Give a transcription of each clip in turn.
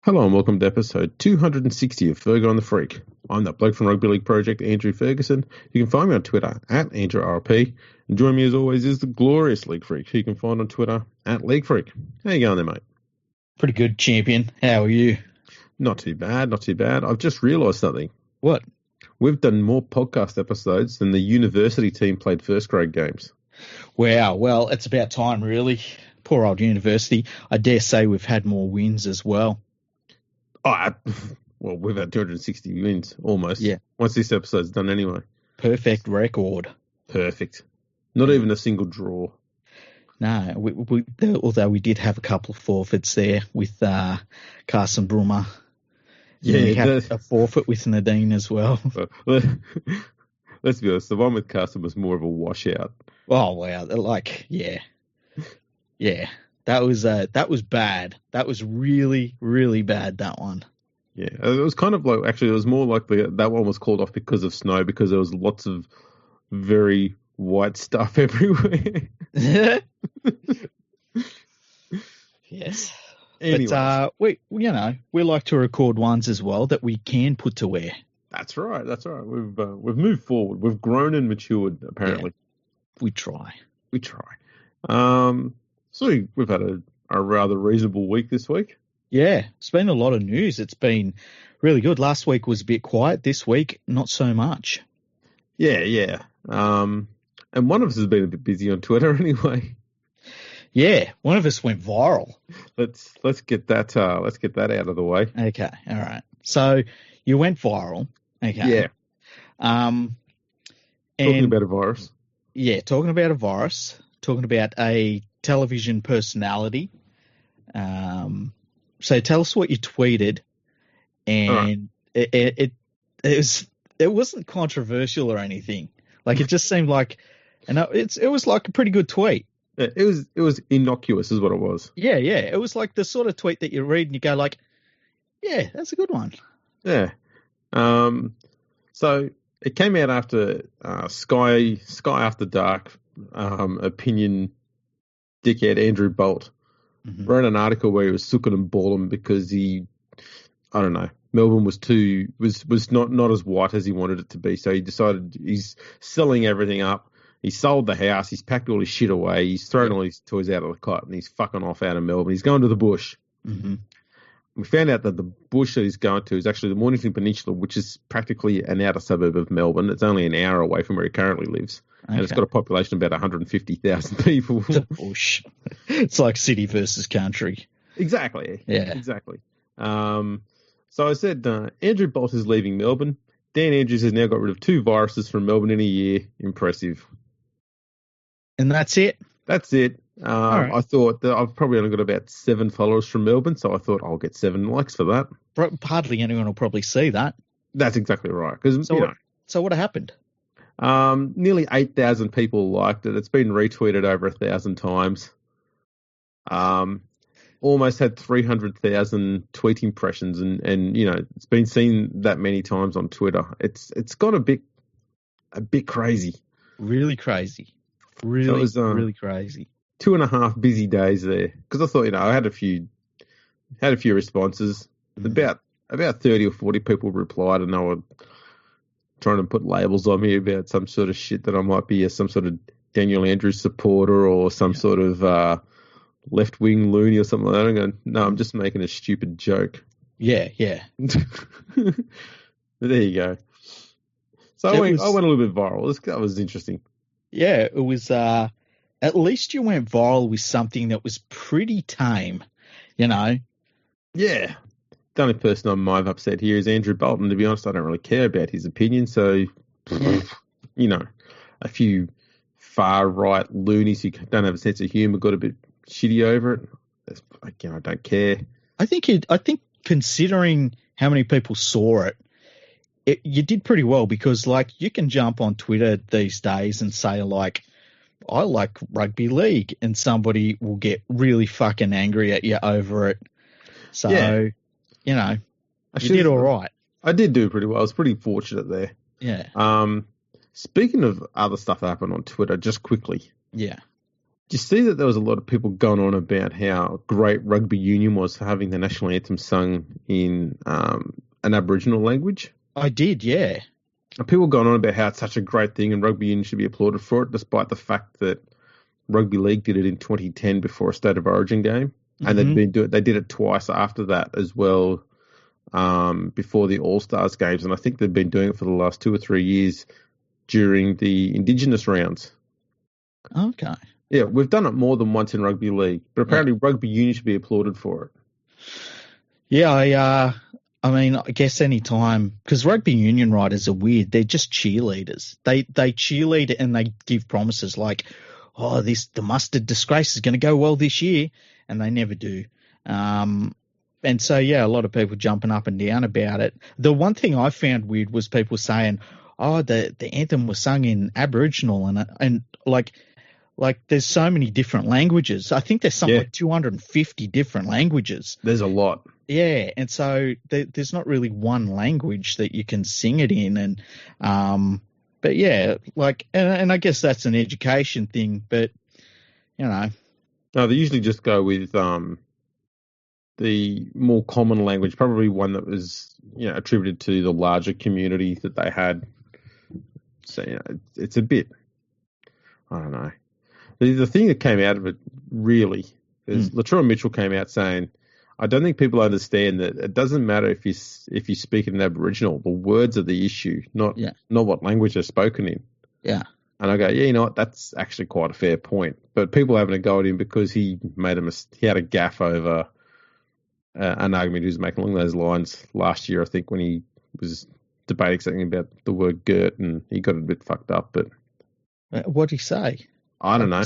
Hello and welcome to episode 260 of Fergo and the Freak. I'm that bloke from Rugby League Project, Andrew Ferguson. You can find me on Twitter at AndrewRP. And join me as always is the glorious League Freak, who you can find on Twitter at League Freak. How you going there, mate? Pretty good, champion. How are you? Not too bad, not too bad. I've just realised something. What? We've done more podcast episodes than the university team played first grade games. Wow, well, it's about time, really. Poor old university. I dare say we've had more wins as well. Well, we've had 260 wins, almost. Yeah. Once this episode's done anyway. Perfect record. Perfect. Not even a single draw. No, although we did have a couple of forfeits there with Carson Brummer. Yeah, we had a forfeit with Nadine as well. Let's be honest, the one with Carson was more of a washout. Oh, wow. Yeah. That was bad. That was really, really bad, that one. Yeah, it was kind of like, actually, it was more like that one was called off because of snow, because there was lots of very white stuff everywhere. Yes. Anyway. But we like to record ones as well that we can put to wear. That's right. We've moved forward. We've grown and matured, apparently. Yeah, we try. So we've had a rather reasonable week this week. Yeah, it's been a lot of news. It's been really good. Last week was a bit quiet. This week, not so much. Yeah. And one of us has been a bit busy on Twitter anyway. Yeah, one of us went viral. Let's get that out of the way. Okay, all right. So you went viral. Okay. Yeah. Talking about a virus. Yeah, talking about a virus. Talking about a television personality. So tell us what you tweeted, and right. it wasn't controversial or anything. Like, it just seemed like, and it was like a pretty good tweet. Yeah, it was innocuous, is what it was. Yeah. It was like the sort of tweet that you read and you go like, yeah, that's a good one. Yeah. So it came out after Sky After Dark opinion dickhead Andrew Bolt wrote an article where he was sooking and balling because Melbourne was not as white as he wanted it to be. So he decided he's selling everything up. He sold the house. He's packed all his shit away. He's thrown all his toys out of the cot and he's fucking off out of Melbourne. He's going to the bush. Mm-hmm. We found out that the bush that he's going to is actually the Mornington Peninsula, which is practically an outer suburb of Melbourne. It's only an hour away from where he currently lives. Okay. And it's got a population of about 150,000 people. The bush. It's like city versus country. Exactly. Yeah. Exactly. So I said, Andrew Bolt is leaving Melbourne. Dan Andrews has now got rid of 2 viruses from Melbourne in a year. Impressive. And that's it? That's it. Right. I thought that I've probably only got about 7 followers from Melbourne, so I thought I'll get 7 likes for that. Hardly anyone will probably see that. That's exactly right. So what happened? Nearly 8,000 people liked it. It's been retweeted over 1,000 times. Almost had 300,000 tweet impressions, and it's been seen that many times on Twitter. It's got a bit crazy. Really crazy. Really crazy. 2.5 busy days there, because I thought, I had a few responses. About 30 or 40 people replied, and they were trying to put labels on me about some sort of shit that I might be some sort of Daniel Andrews supporter or some sort of left-wing loony or something like that. I'm going, no, I'm just making a stupid joke. Yeah. But there you go. So I went a little bit viral. That was interesting. Yeah, it was. At least you went viral with something that was pretty tame, Yeah. The only person I might have upset here is Andrew Bolton. To be honest, I don't really care about his opinion. So, a few far-right loonies who don't have a sense of humour got a bit shitty over it. Again, I don't care. I think considering how many people saw it, you did pretty well, because you can jump on Twitter these days and say I like rugby league, and somebody will get really fucking angry at you over it. So, you did all right. I did do pretty well. I was pretty fortunate there. Yeah. Speaking of other stuff that happened on Twitter, just quickly. Yeah. you see that there was a lot of people going on about how great rugby union was for having the national anthem sung in an Aboriginal language? I did, yeah. And people going on about how it's such a great thing and rugby union should be applauded for it, despite the fact that Rugby League did it in 2010 before a State of Origin game, and they did it twice after that as well, before the All Stars games, and I think they've been doing it for the last 2 or 3 years during the Indigenous rounds. Okay. Yeah, we've done it more than once in Rugby League, but apparently Rugby Union should be applauded for it. Yeah, I mean, I guess any time, because rugby union writers are weird. They're just cheerleaders. They cheerlead and they give promises like, oh, the mustard disgrace is going to go well this year, and they never do. And so, yeah, a lot of people jumping up and down about it. The one thing I found weird was people saying, oh, the anthem was sung in Aboriginal, and like there's so many different languages. I think there's something like 250 different languages. There's a lot. Yeah, and so there's not really one language that you can sing it in, and but yeah, like, and I guess that's an education thing, but you know, no, they usually just go with the more common language, probably one that was attributed to the larger community that they had. So it's a bit, I don't know. The thing that came out of it really is Latrell Mitchell came out saying, I don't think people understand that it doesn't matter if you speak in Aboriginal, the words are the issue, not what language they're spoken in. Yeah. And I go, yeah, you know what, that's actually quite a fair point. But people having a go at him because he had a gaffe over an argument he was making along those lines last year, I think, when he was debating something about the word "girt" and he got a bit fucked up. But what did he say? I don't know.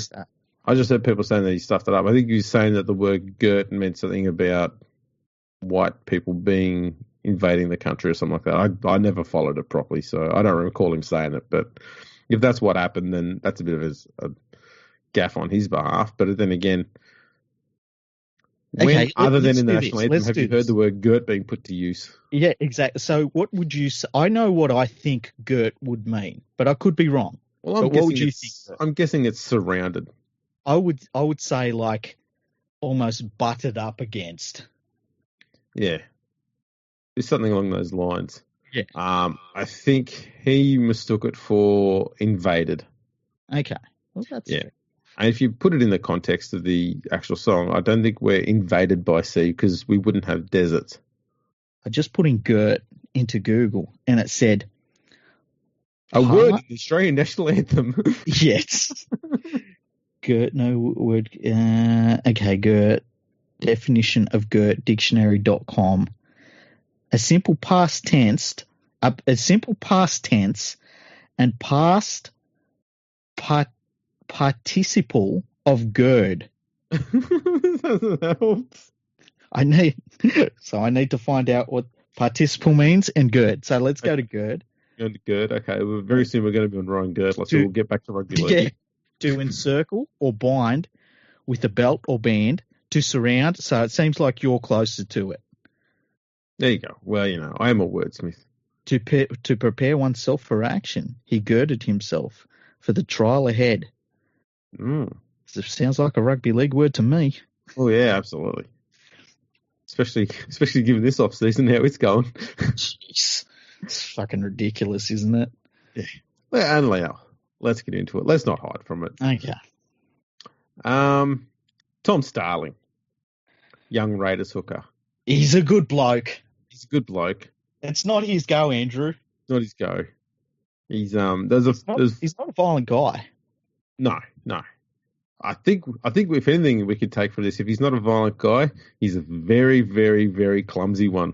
I just heard people saying that he stuffed it up. I think he was saying that the word "girt" meant something about white people invading the country or something like that. I never followed it properly, so I don't recall him saying it. But if that's what happened, then that's a bit of a gaffe on his behalf. But then again, other than in the national anthem, have you heard the word "girt" being put to use? Yeah, exactly. So what would you say? I know what I think "girt" would mean, but I could be wrong. Well, what would you think? I'm guessing it's surrounded. I would say like almost butted up against. Yeah. It's something along those lines. Yeah. I think he mistook it for invaded. Okay. Well, that's fair. And if you put it in the context of the actual song, I don't think we're invaded by sea because we wouldn't have deserts. I just put in "girt" into Google and it said a word in the Australian national anthem. Yes. "Girt," no word. Okay, "girt." Definition of "girt," dictionary.com. A simple past tense and past participle of gird. That helps. I need to find out what participle means and gird. So let's go to gird. Go to gird. Okay, very soon we're going to be on Ryan Gird. So we'll get back to rugby league. Yeah. To encircle or bind with a belt or band, to surround. So it seems like you're closer to it. There you go. Well, I am a wordsmith. To prepare oneself for action, he girded himself for the trial ahead. It sounds like a rugby league word to me. Oh yeah, absolutely. Especially given this off season how it's going. Jeez, it's fucking ridiculous, isn't it? Yeah. Well, and now let's get into it. Let's not hide from it. Okay. Tom Starling, young Raiders hooker. He's a good bloke. He's a good bloke. It's not his go, Andrew. Not his go. He's he's not a violent guy. No. I think if anything we could take from this, if he's not a violent guy, he's a very, very, very clumsy one.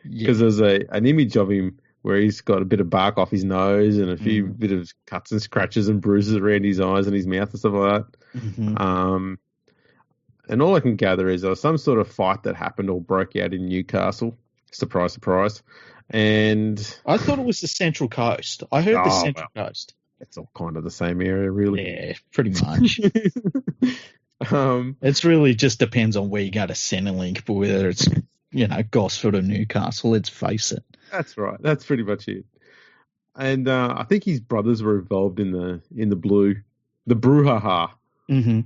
Because there's an image of him where he's got a bit of bark off his nose and a few bit of cuts and scratches and bruises around his eyes and his mouth and stuff like that. Mm-hmm. And all I can gather is there was some sort of fight that happened or broke out in Newcastle. Surprise, surprise. And I thought it was the Central Coast. I heard the Central Coast. It's all kind of the same area, really. Yeah, pretty much. It's really just depends on where you go to Centrelink, but whether it's, Gosford or Newcastle, let's face it. That's right. That's pretty much it. And I think his brothers were involved in the brouhaha. Mm-hmm.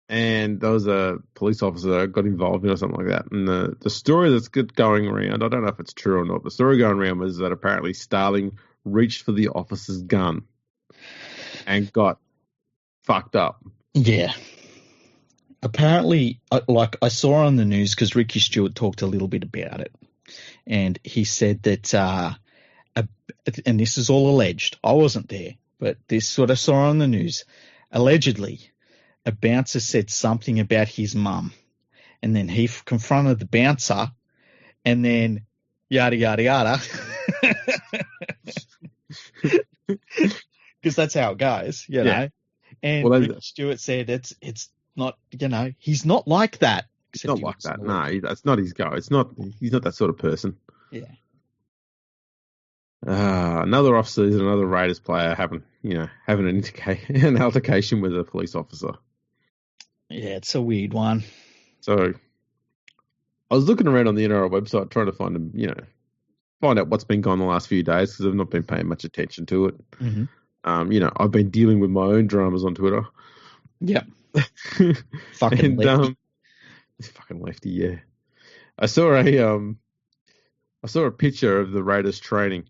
And there was a police officer that got involved in or something like that. And the story that's going around, I don't know if it's true or not, the story going around was that apparently Starling reached for the officer's gun and got fucked up. Yeah. Apparently, I saw on the news because Ricky Stewart talked a little bit about it, and he said that, and this is all alleged. I wasn't there, but this is what I saw on the news. Allegedly, a bouncer said something about his mum, and then he confronted the bouncer, and then yada yada yada, because that's how it goes, you know. And Ricky Stewart said it's not, you know, he's not like that. He's not like that. No, that's not his go. He's not that sort of person. Yeah. Another officer is another Raiders player having an altercation with a police officer. Yeah, it's a weird one. So I was looking around on the NRL website trying to find out what's been going on the last few days because I've not been paying much attention to it. Mm-hmm. I've been dealing with my own dramas on Twitter. Yeah. Fucking lefty. Fucking lefty, yeah. I saw a picture of the Raiders training.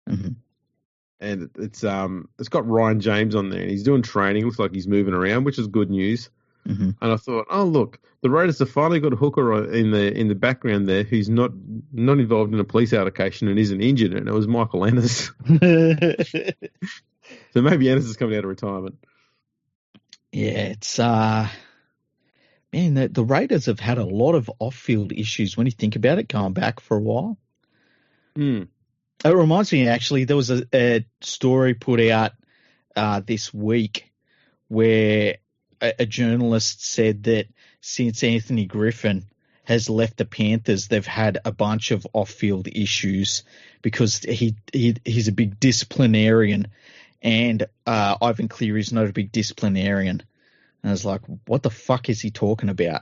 Mm-hmm. And it's got Ryan James on there and he's doing training, looks like he's moving around, which is good news. Mm-hmm. And I thought, oh look, the Raiders have finally got a hooker in the background there who's not involved in a police altercation and isn't injured, and it was Michael Ennis. So maybe Ennis is coming out of retirement. Yeah, it's man, the Raiders have had a lot of off-field issues when you think about it, going back for a while. Hmm. It reminds me, actually, there was a story put out this week where a journalist said that since Anthony Griffin has left the Panthers, they've had a bunch of off-field issues because he's a big disciplinarian, and Ivan Cleary's not a big disciplinarian. And I was like, what the fuck is he talking about?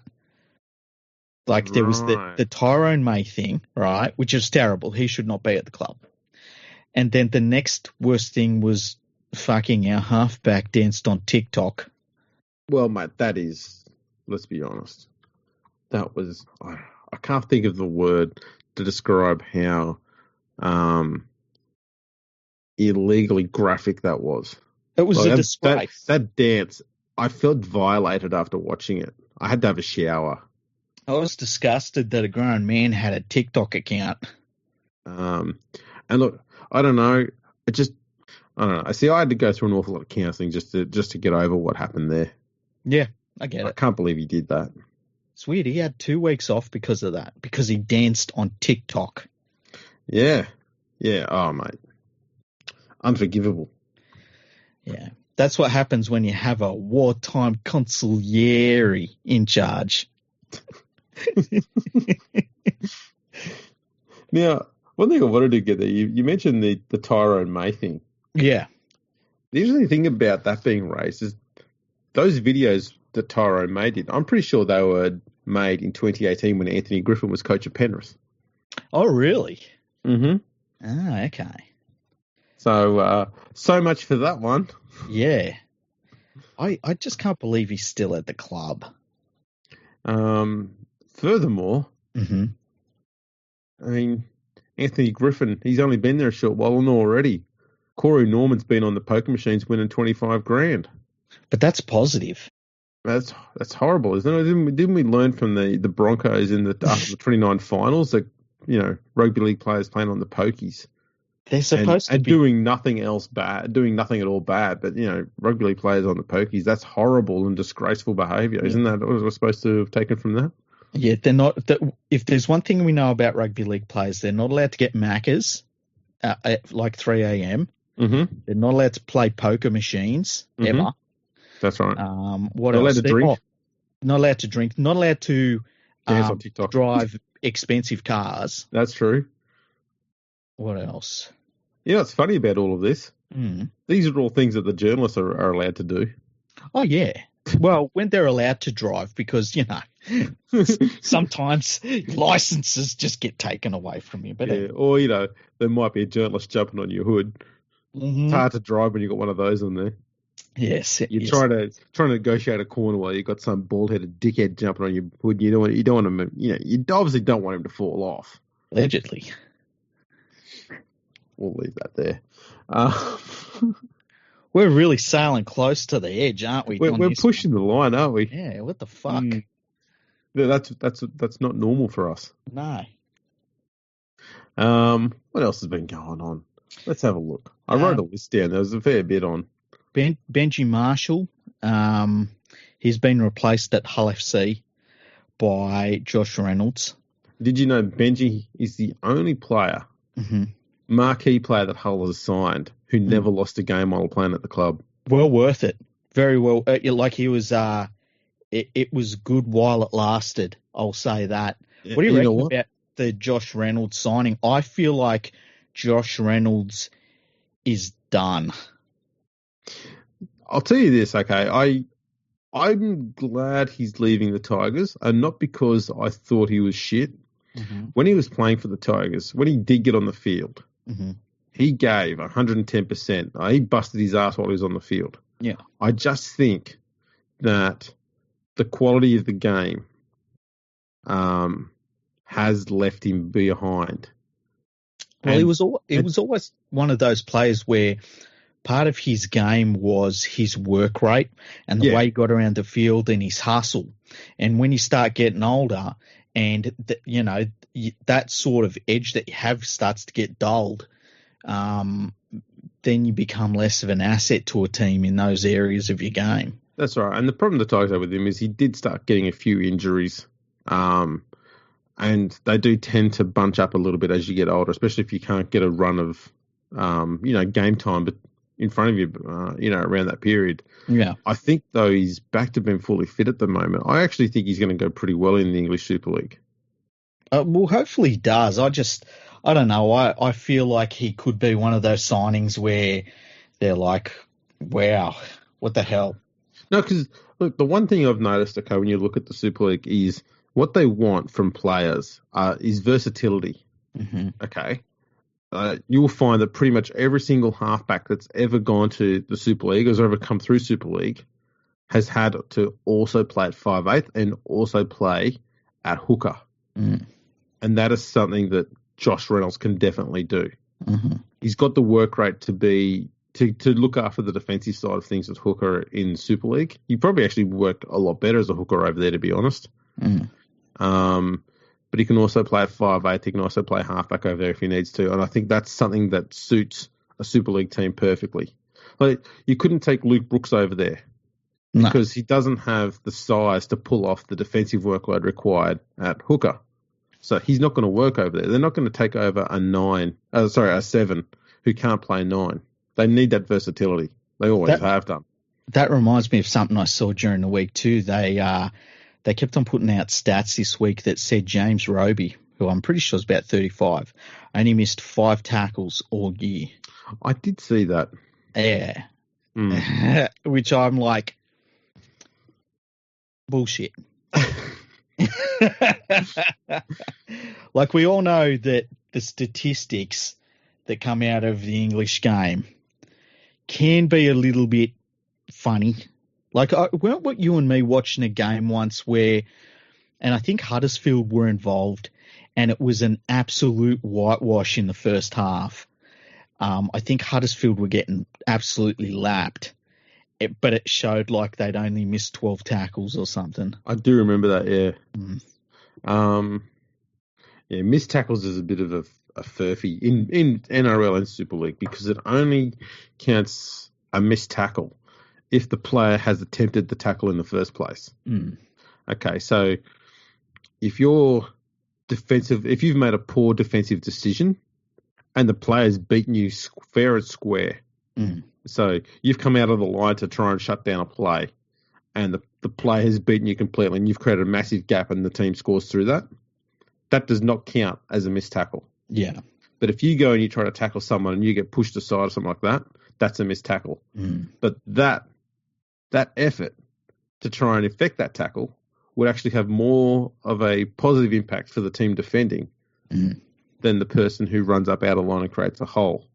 Like, there was the Tyrone May thing, right, which is terrible. He should not be at the club. And then the next worst thing was fucking our halfback danced on TikTok. Well, mate, that is, let's be honest, that was, I can't think of the word to describe how illegally graphic that was. It was a disgrace. That dance, I felt violated after watching it. I had to have a shower. I was disgusted that a grown man had a TikTok account. And look, I don't know. I don't know. I see. I had to go through an awful lot of counselling just to get over what happened there. Yeah, I get it. I can't believe he did that. It's weird. He had 2 weeks off because of that, because he danced on TikTok. Yeah. Oh, mate. Unforgivable. Yeah. That's what happens when you have a wartime consigliere in charge. Now, one thing I wanted to get there, you mentioned the Tyrone May thing. Yeah. The interesting thing about that being raised is those videos that Tyrone May did, I'm pretty sure they were made in 2018 when Anthony Griffin was coach of Penrith. Oh, really? Mm-hmm. Ah, okay. So much for that one. Yeah. I just can't believe he's still at the club. Furthermore, mm-hmm. I mean, Anthony Griffin, he's only been there a short while and already. Corey Norman's been on the poker machines winning $25,000. But that's positive. That's horrible, isn't it? Didn't we learn from the Broncos after the 29 finals that, rugby league players playing on the pokies? They're supposed to be doing nothing else bad, doing nothing at all bad, but rugby league players on the pokies, that's horrible and disgraceful behaviour. Isn't that what we're supposed to have taken from that? Yeah, they're not. If there's one thing we know about rugby league players, they're not allowed to get Maccas at like 3 a.m. Mm-hmm. They're not allowed to play poker machines ever. That's right. What not else? Allowed to drink. Not allowed to drink. Not allowed to dance on TikTok. Drive expensive cars. That's true. What else? What's funny about all of this? Mm. These are all things that the journalists are allowed to do. Oh, yeah. Well, when they're allowed to drive, because, sometimes licenses just get taken away from you. But yeah, or, there might be a journalist jumping on your hood. Mm-hmm. It's hard to drive when you've got one of those on there. Yes. You Yes. try to negotiate a corner while you got some bald headed dickhead jumping on your hood. You don't want him. You obviously don't want him to fall off. Allegedly. We'll leave that there. We're really sailing close to the edge, aren't we? We're pushing the line, aren't we? Yeah. What the fuck? Yeah, that's not normal for us. No. What else has been going on? Let's have a look. I wrote a list down. There was a fair bit on. Benji Marshall. He's been replaced at Hull FC by Josh Reynolds. Did you know Benji is the only player, marquee player that Hull has signed who never lost a game while playing at the club? Well worth it. Very well. Like he was. It was good while it lasted. I'll say that. What do you reckon about the Josh Reynolds signing? I feel like Josh Reynolds is done. I'll tell you this, okay? I'm glad he's leaving the Tigers, and not because I thought he was shit. When he was playing for the Tigers, when he did get on the field, he gave 110%. He busted his ass while he was on the field. Yeah. I just think that the quality of the game has left him behind. Well, it was always one of those players where part of his game was his work rate and the way he got around the field and his hustle. And when you start getting older and, that sort of edge that you have starts to get dulled, then you become less of an asset to a team in those areas of your game. That's right. And the problem the Tigers have with him is he did start getting a few injuries. And they do tend to bunch up a little bit as you get older, especially if you can't get a run of, game time but in front of you, around that period. Yeah. I think, though, he's back to being fully fit at the moment. I actually think he's going to go pretty well in the English Super League. Well, hopefully he does. I don't know. I feel like he could be one of those signings where they're like, wow, what the hell? No, because, look, the one thing I've noticed, okay, when you look at the Super League is what they want from players is versatility, okay? You will find that pretty much every single halfback that's ever gone to the Super League, has ever come through Super League, has had to also play at 5'8" and also play at hooker. And that is something that Josh Reynolds can definitely do. He's got the work rate to look after the defensive side of things as hooker in Super League. He probably actually work a lot better as a hooker over there, to be honest. But he can also play at 5'8". He can also play halfback over there if he needs to. And I think that's something that suits a Super League team perfectly. Like, you couldn't take Luke Brooks over there because he doesn't have the size to pull off the defensive workload required at hooker. So he's not going to work over there. They're not going to take over a 7 who can't play 9. They need that versatility. They always have done. That reminds me of something I saw during the week too. They kept on putting out stats this week that said James Roby, who I'm pretty sure is about 35, only missed 5 tackles all year. I did see that. Yeah. Which I'm like, bullshit. Like, we all know that the statistics that come out of the English game can be a little bit funny. Like, weren't you and me watching a game once where, and I think Huddersfield were involved, and it was an absolute whitewash in the first half. I think Huddersfield were getting absolutely lapped, but it showed like they'd only missed 12 tackles or something. I do remember that, yeah. Missed tackles is a bit of a furphy in NRL and Super League because it only counts a missed tackle if the player has attempted the tackle in the first place. Okay, so if you've made a poor defensive decision and the player's beaten you fair and square, so you've come out of the line to try and shut down a play and the player has beaten you completely and you've created a massive gap and the team scores through that, that does not count as a missed tackle. Yeah. But if you go and you try to tackle someone and you get pushed aside or something like that, that's a missed tackle. But that effort to try and effect that tackle would actually have more of a positive impact for the team defending than the person who runs up out of line and creates a hole.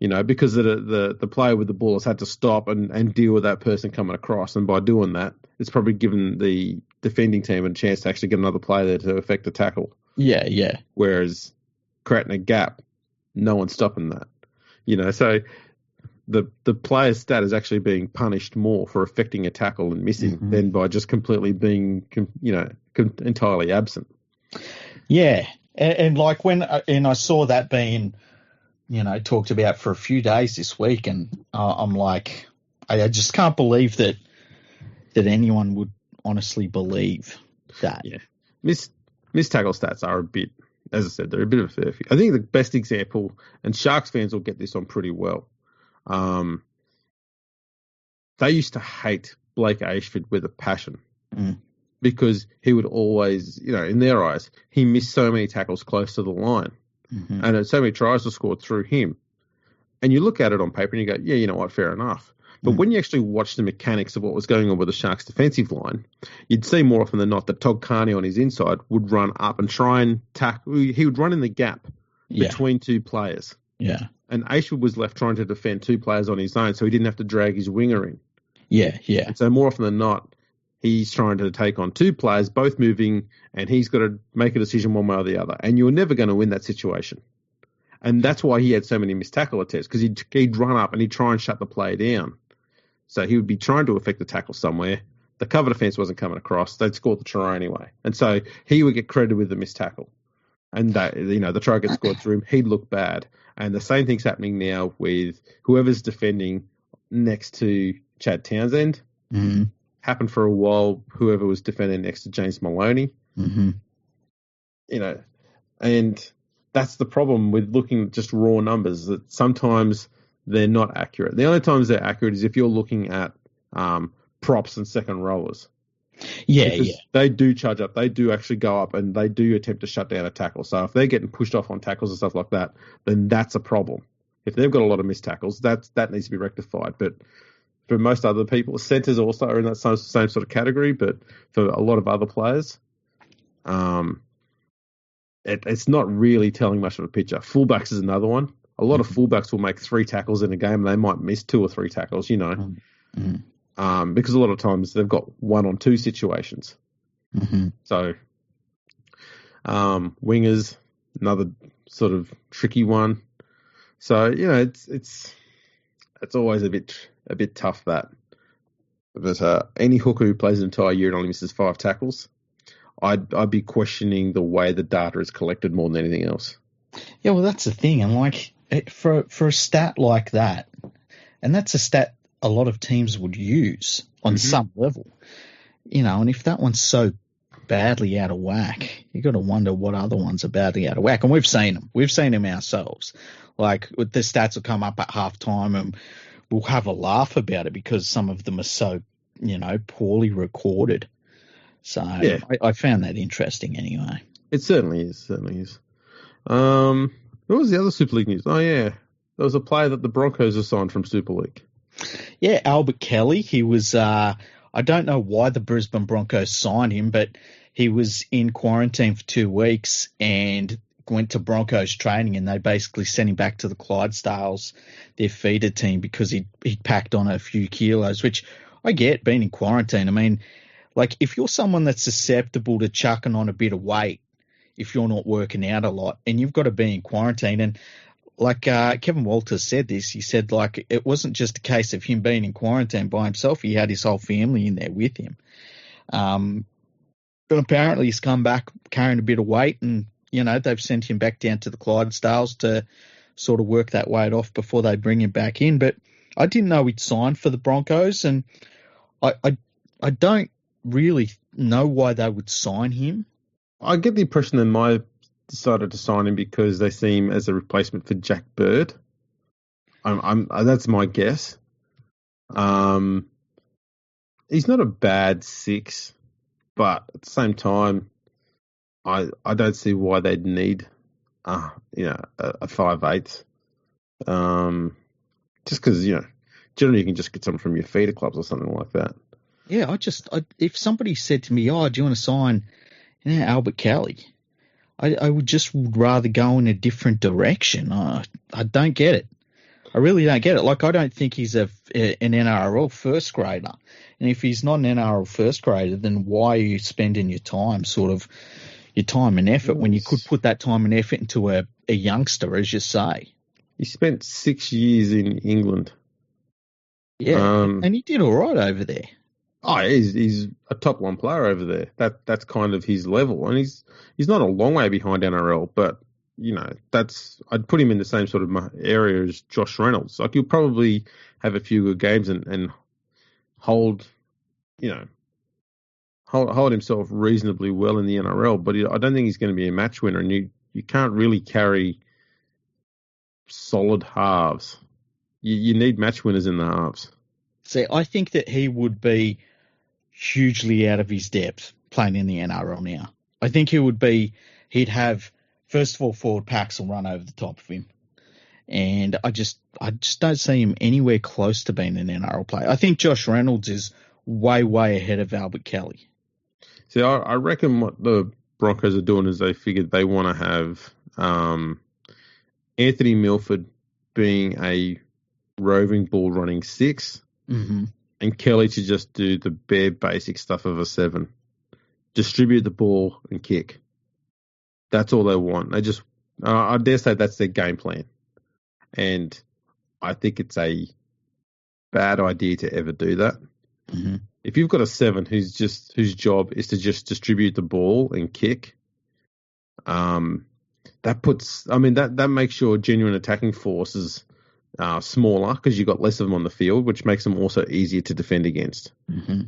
because the player with the ball has had to stop and deal with that person coming across. And by doing that, it's probably given the defending team a chance to actually get another player there to effect a tackle. Yeah, yeah. Whereas creating a gap, no one's stopping that. So the player's stat is actually being punished more for effecting a tackle and missing than by just completely being, entirely absent. Yeah. And like and I saw that being, talked about for a few days this week, and I'm like, I just can't believe that anyone would honestly believe that. Yeah. Missed tackle stats are a bit, as I said, they're a bit of a furphy. I think the best example, and Sharks fans will get this on pretty well, they used to hate Blake Ashford with a passion because he would always, in their eyes, he missed so many tackles close to the line and so many tries were scored through him. And you look at it on paper and you go, yeah, you know what, fair enough. But when you actually watch the mechanics of what was going on with the Sharks' defensive line, you'd see more often than not that Todd Carney on his inside would run up and try and tackle. He would run in the gap between two players. Yeah. And Ashford was left trying to defend two players on his own, so he didn't have to drag his winger in. Yeah, yeah. And so more often than not, he's trying to take on two players, both moving, and he's got to make a decision one way or the other. And you're never going to win that situation. And that's why he had so many missed tackle attempts, because he'd run up and he'd try and shut the play down. So he would be trying to effect the tackle somewhere. The cover defense wasn't coming across. They'd score the try anyway. And so he would get credited with the missed tackle. And the try gets scored through him. He'd look bad. And the same thing's happening now with whoever's defending next to Chad Townsend. Mm-hmm. Happened for a while, whoever was defending next to James Maloney. Mm-hmm. And that's the problem with looking at just raw numbers, that sometimes they're not accurate. The only times they're accurate is if you're looking at props and second rowers. Yeah, because yeah. They do charge up. They do actually go up and they do attempt to shut down a tackle. So if they're getting pushed off on tackles and stuff like that, then that's a problem. If they've got a lot of missed tackles, that needs to be rectified. But for most other people, centres also are in that same sort of category. But for a lot of other players, it's not really telling much of a picture. Fullbacks is another one. A lot of fullbacks will make 3 tackles in a game and they might miss 2 or 3 tackles, because a lot of times they've got 1-on-2 situations. Mm-hmm. So wingers, another sort of tricky one. So it's always a bit tough that. But any hooker who plays an entire year and only misses 5 tackles, I'd be questioning the way the data is collected more than anything else. Yeah, well, that's the thing, and like for a stat like that, and that's a stat a lot of teams would use on some level, and if that one's so badly out of whack, you got to wonder what other ones are badly out of whack. And we've seen them ourselves. Like the stats will come up at halftime, and we'll have a laugh about it because some of them are so poorly recorded. So yeah. I found that interesting anyway. It certainly is. What was the other Super League news? Oh yeah, there was a player that the Broncos have signed from Super League. Yeah, Albert Kelly. He was. I don't know why the Brisbane Broncos signed him, but he was in quarantine for 2 weeks and went to Broncos training, and they basically sent him back to the Clydesdales, their feeder team, because he'd packed on a few kilos, which I get, being in quarantine. I mean, like if you're someone that's susceptible to chucking on a bit of weight, if you're not working out a lot, and you've got to be in quarantine. And like Kevin Walters said this, he said like it wasn't just a case of him being in quarantine by himself. He had his whole family in there with him. But apparently he's come back carrying a bit of weight, and, they've sent him back down to the Clydesdales to sort of work that weight off before they bring him back in. But I didn't know he'd signed for the Broncos, and I don't really know why they would sign him. I get the impression they might have decided to sign him because they see him as a replacement for Jack Bird. That's my guess. He's not a bad 6, but at the same time, I don't see why they'd need a 5'8". Just because generally you can just get someone from your feeder clubs or something like that. Yeah, if somebody said to me, "Oh, do you want to sign Albert Kelly?" I would rather go in a different direction. I don't get it. I really don't get it. Like, I don't think he's an NRL first grader. And if he's not an NRL first grader, then why are you spending your time and effort when you could put that time and effort into a youngster, as you say? He spent 6 years in England. Yeah, and he did all right over there. Oh, he's a top one player over there. That's kind of his level, and he's not a long way behind NRL, but I'd put him in the same sort of area as Josh Reynolds. Like, he'll probably have a few good games and hold himself reasonably well in the NRL, but I don't think he's going to be a match winner, and you can't really carry solid halves. You need match winners in the halves. See, I think that he would be hugely out of his depth playing in the NRL now. I think he'd have, first of all, forward packs will run over the top of him. And I just don't see him anywhere close to being an NRL player. I think Josh Reynolds is way, way ahead of Albert Kelly. See, I reckon what the Broncos are doing is they figured they want to have Anthony Milford being a roving ball running 6, and Kelly to just do the bare basic stuff of a 7. Distribute the ball and kick. That's all they want. They just, I dare say that's their game plan. And I think it's a bad idea to ever do that. Mm-hmm. If you've got a 7 whose job is to just distribute the ball and kick, that makes your genuine attacking forces smaller because you've got less of them on the field, which makes them also easier to defend against. Mm-hmm.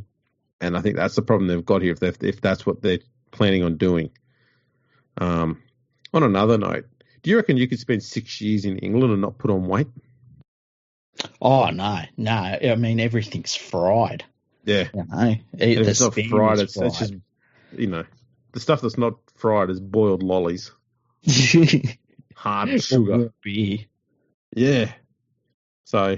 And I think that's the problem they've got here if that's what they're planning on doing. On another note, do you reckon you could spend 6 years in England and not put on weight? Oh, no. I mean, everything's fried. Yeah. If it's not fried, it's just, the stuff that's not fried is boiled lollies. Hard sugar. Beer. Yeah. So,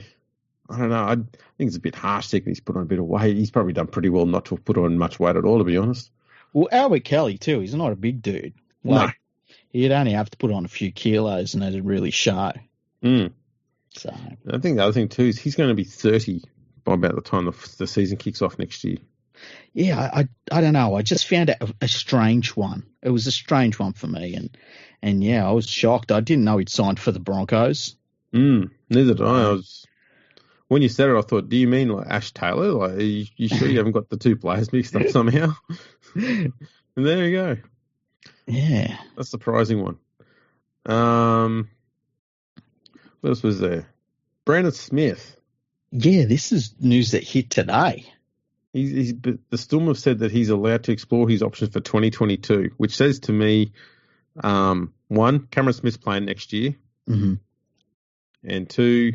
I don't know. I think it's a bit harsh thinking he's put on a bit of weight. He's probably done pretty well not to have put on much weight at all, to be honest. Well, Albert Kelly, too, he's not a big dude. No. He'd only have to put on a few kilos and it'd really show. So I think the other thing, too, is he's going to be 30 by about the time the season kicks off next year. Yeah, I don't know. I just found it a strange one. It was a strange one for me. And yeah, I was shocked. I didn't know he'd signed for the Broncos. Neither did I. When you said it, I thought, do you mean like Ash Taylor? Like, are you sure you haven't got the two players mixed up somehow? And there you go. Yeah. That's a surprising one. What else was there? Brandon Smith. Yeah, this is news that hit today. The Storm have said that he's allowed to explore his options for 2022, which says to me, one, Cameron Smith's playing next year. Mm-hmm. And two,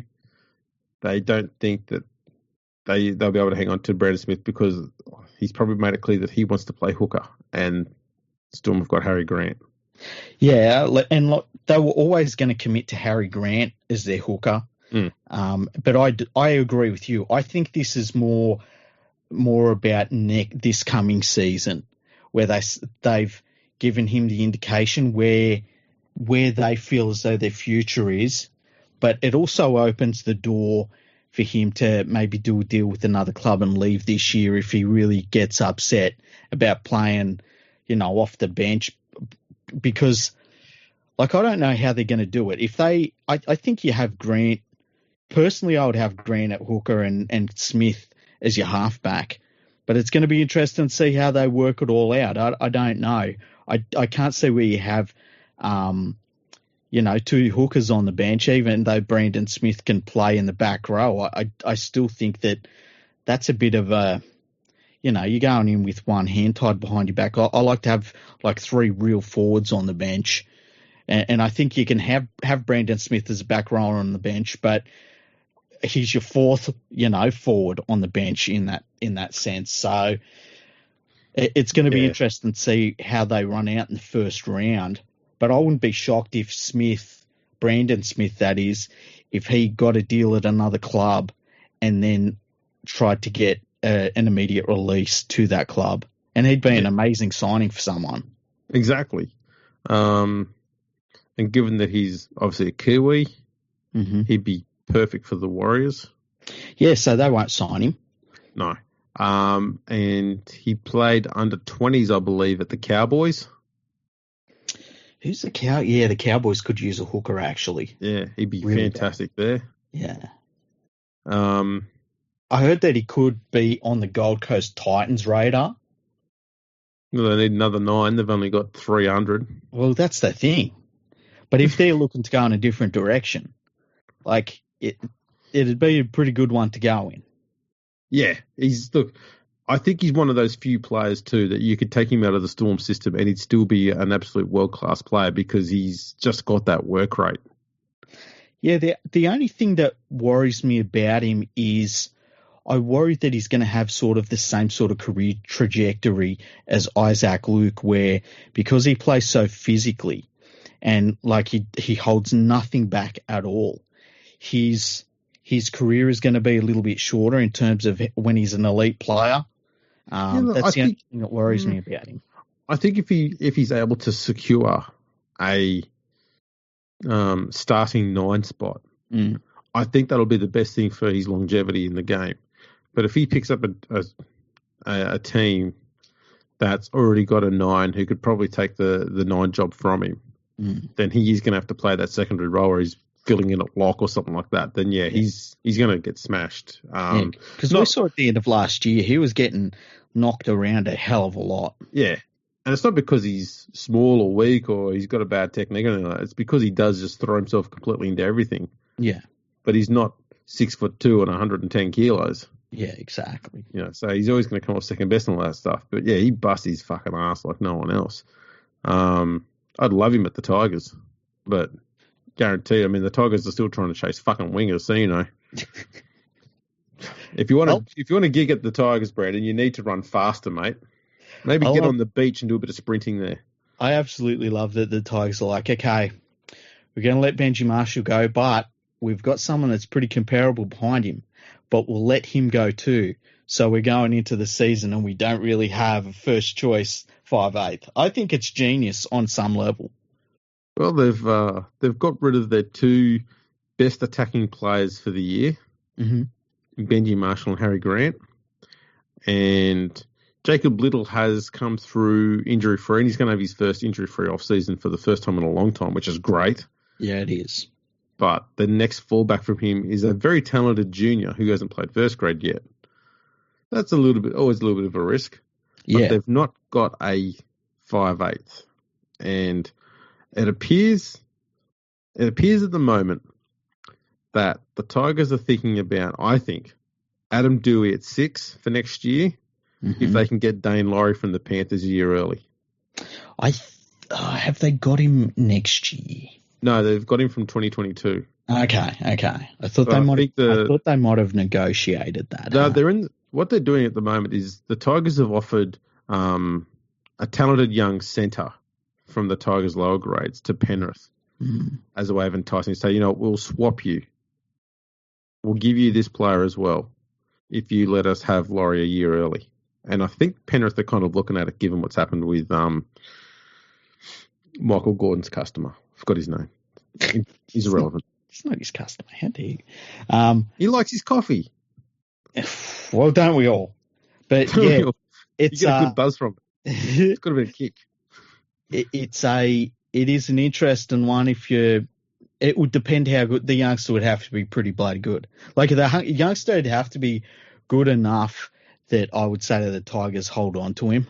they don't think that they'll be able to hang on to Brandon Smith because he's probably made it clear that he wants to play hooker, and Storm have got Harry Grant. Yeah, and they were always going to commit to Harry Grant as their hooker. But I agree with you. I think this is more about this coming season, where they've given him the indication where they feel as though their future is. But it also opens the door for him to maybe do a deal with another club and leave this year if he really gets upset about playing, off the bench. Because, I don't know how they're going to do it. I think you have Grant. Personally, I would have Grant at hooker and Smith as your halfback. But it's going to be interesting to see how they work it all out. I don't know. I can't see where you have, two hookers on the bench, even though Brandon Smith can play in the back row. I still think that's a bit of a, you're going in with one hand tied behind your back. I like to have 3 real forwards on the bench. And I think you can have Brandon Smith as a back rower on the bench, but he's your 4th, forward on the bench in that sense. So it's going to be interesting to see how they run out in the first round. But I wouldn't be shocked if Brandon Smith, that is, if he got a deal at another club and then tried to get an immediate release to that club. And he'd be an amazing signing for someone. Exactly. And given that he's obviously a Kiwi, he'd be perfect for the Warriors. Yeah, so they won't sign him. No. And he played under 20s, I believe, at the Cowboys. Who's the Cow? Yeah, the Cowboys could use a hooker, actually. Yeah, he'd be Really fantastic there. Yeah. Um, I heard that he could be on the Gold Coast Titans radar. well, they need another 9. They've only got 300. Well, that's the thing. But if they're looking to go in a different direction, like it'd be a pretty good one to go in. Yeah, I think he's one of those few players too that you could take him out of the Storm system and he'd still be an absolute world-class player because he's just got that work rate. Yeah, the only thing that worries me about him is I worry that he's going to have sort of the same sort of career trajectory as Isaac Luke, where because he plays so physically and like he holds nothing back at all, his career is going to be a little bit shorter in terms of when he's an elite player. That's the only thing that worries me about him. I think if he's able to secure a starting 9 spot, I think that'll be the best thing for his longevity in the game. But if he picks up a team that's already got a 9 who could probably take the 9 job from him, then he is going to have to play that secondary role where he's filling in a lock or something like that. Then he's going to get smashed. Because we saw at the end of last year he was getting knocked around a hell of a lot. Yeah. And it's not because he's small or weak or he's got a bad technique or anything like that. It's because he does just throw himself completely into everything. Yeah. But he's not 6'2" and 110 kilos. Yeah, exactly. So he's always going to come off second best and all that stuff. But yeah, he busts his fucking ass like no one else. I'd love him at the Tigers, but guarantee, the Tigers are still trying to chase fucking wingers, so If you want to gig at the Tigers, Brandon, you need to run faster, mate. Maybe get on the beach and do a bit of sprinting there. I absolutely love that the Tigers are like, okay, we're going to let Benji Marshall go, but we've got someone that's pretty comparable behind him, but we'll let him go too. So we're going into the season and we don't really have a first choice 5'8". I think it's genius on some level. Well, they've got rid of their 2 best attacking players for the year, Benji Marshall and Harry Grant, and Jacob Little has come through injury-free, and he's going to have his first injury-free off-season for the first time in a long time, which is great. Yeah, it is. But the next fallback from him is a very talented junior who hasn't played first grade yet. That's always a little bit of a risk. But they've not got a 5'8". And it appears at the moment that the Tigers are thinking about, I think, Adam Dewey at 6 for next year, if they can get Dane Laurie from the Panthers a year early. Have they got him next year? No, they've got him from 2022. Okay. I thought they might have negotiated that. No, what they're doing at the moment is the Tigers have offered a talented young centre from the Tigers' lower grades to Penrith as a way of enticing. So, we'll swap you. We'll give you this player as well if you let us have Laurie a year early. And I think Penrith are kind of looking at it, given what's happened with Michael Gordon's customer. I forgot his name. He's irrelevant. It's not his customer. How dare you? He likes his coffee. Well, don't we all? But yeah, you get a good buzz from it. It's got a bit of kick. It is an interesting one. It would depend how good the youngster would have to be. Pretty bloody good. Like the youngster would have to be good enough that I would say to the Tigers hold on to him.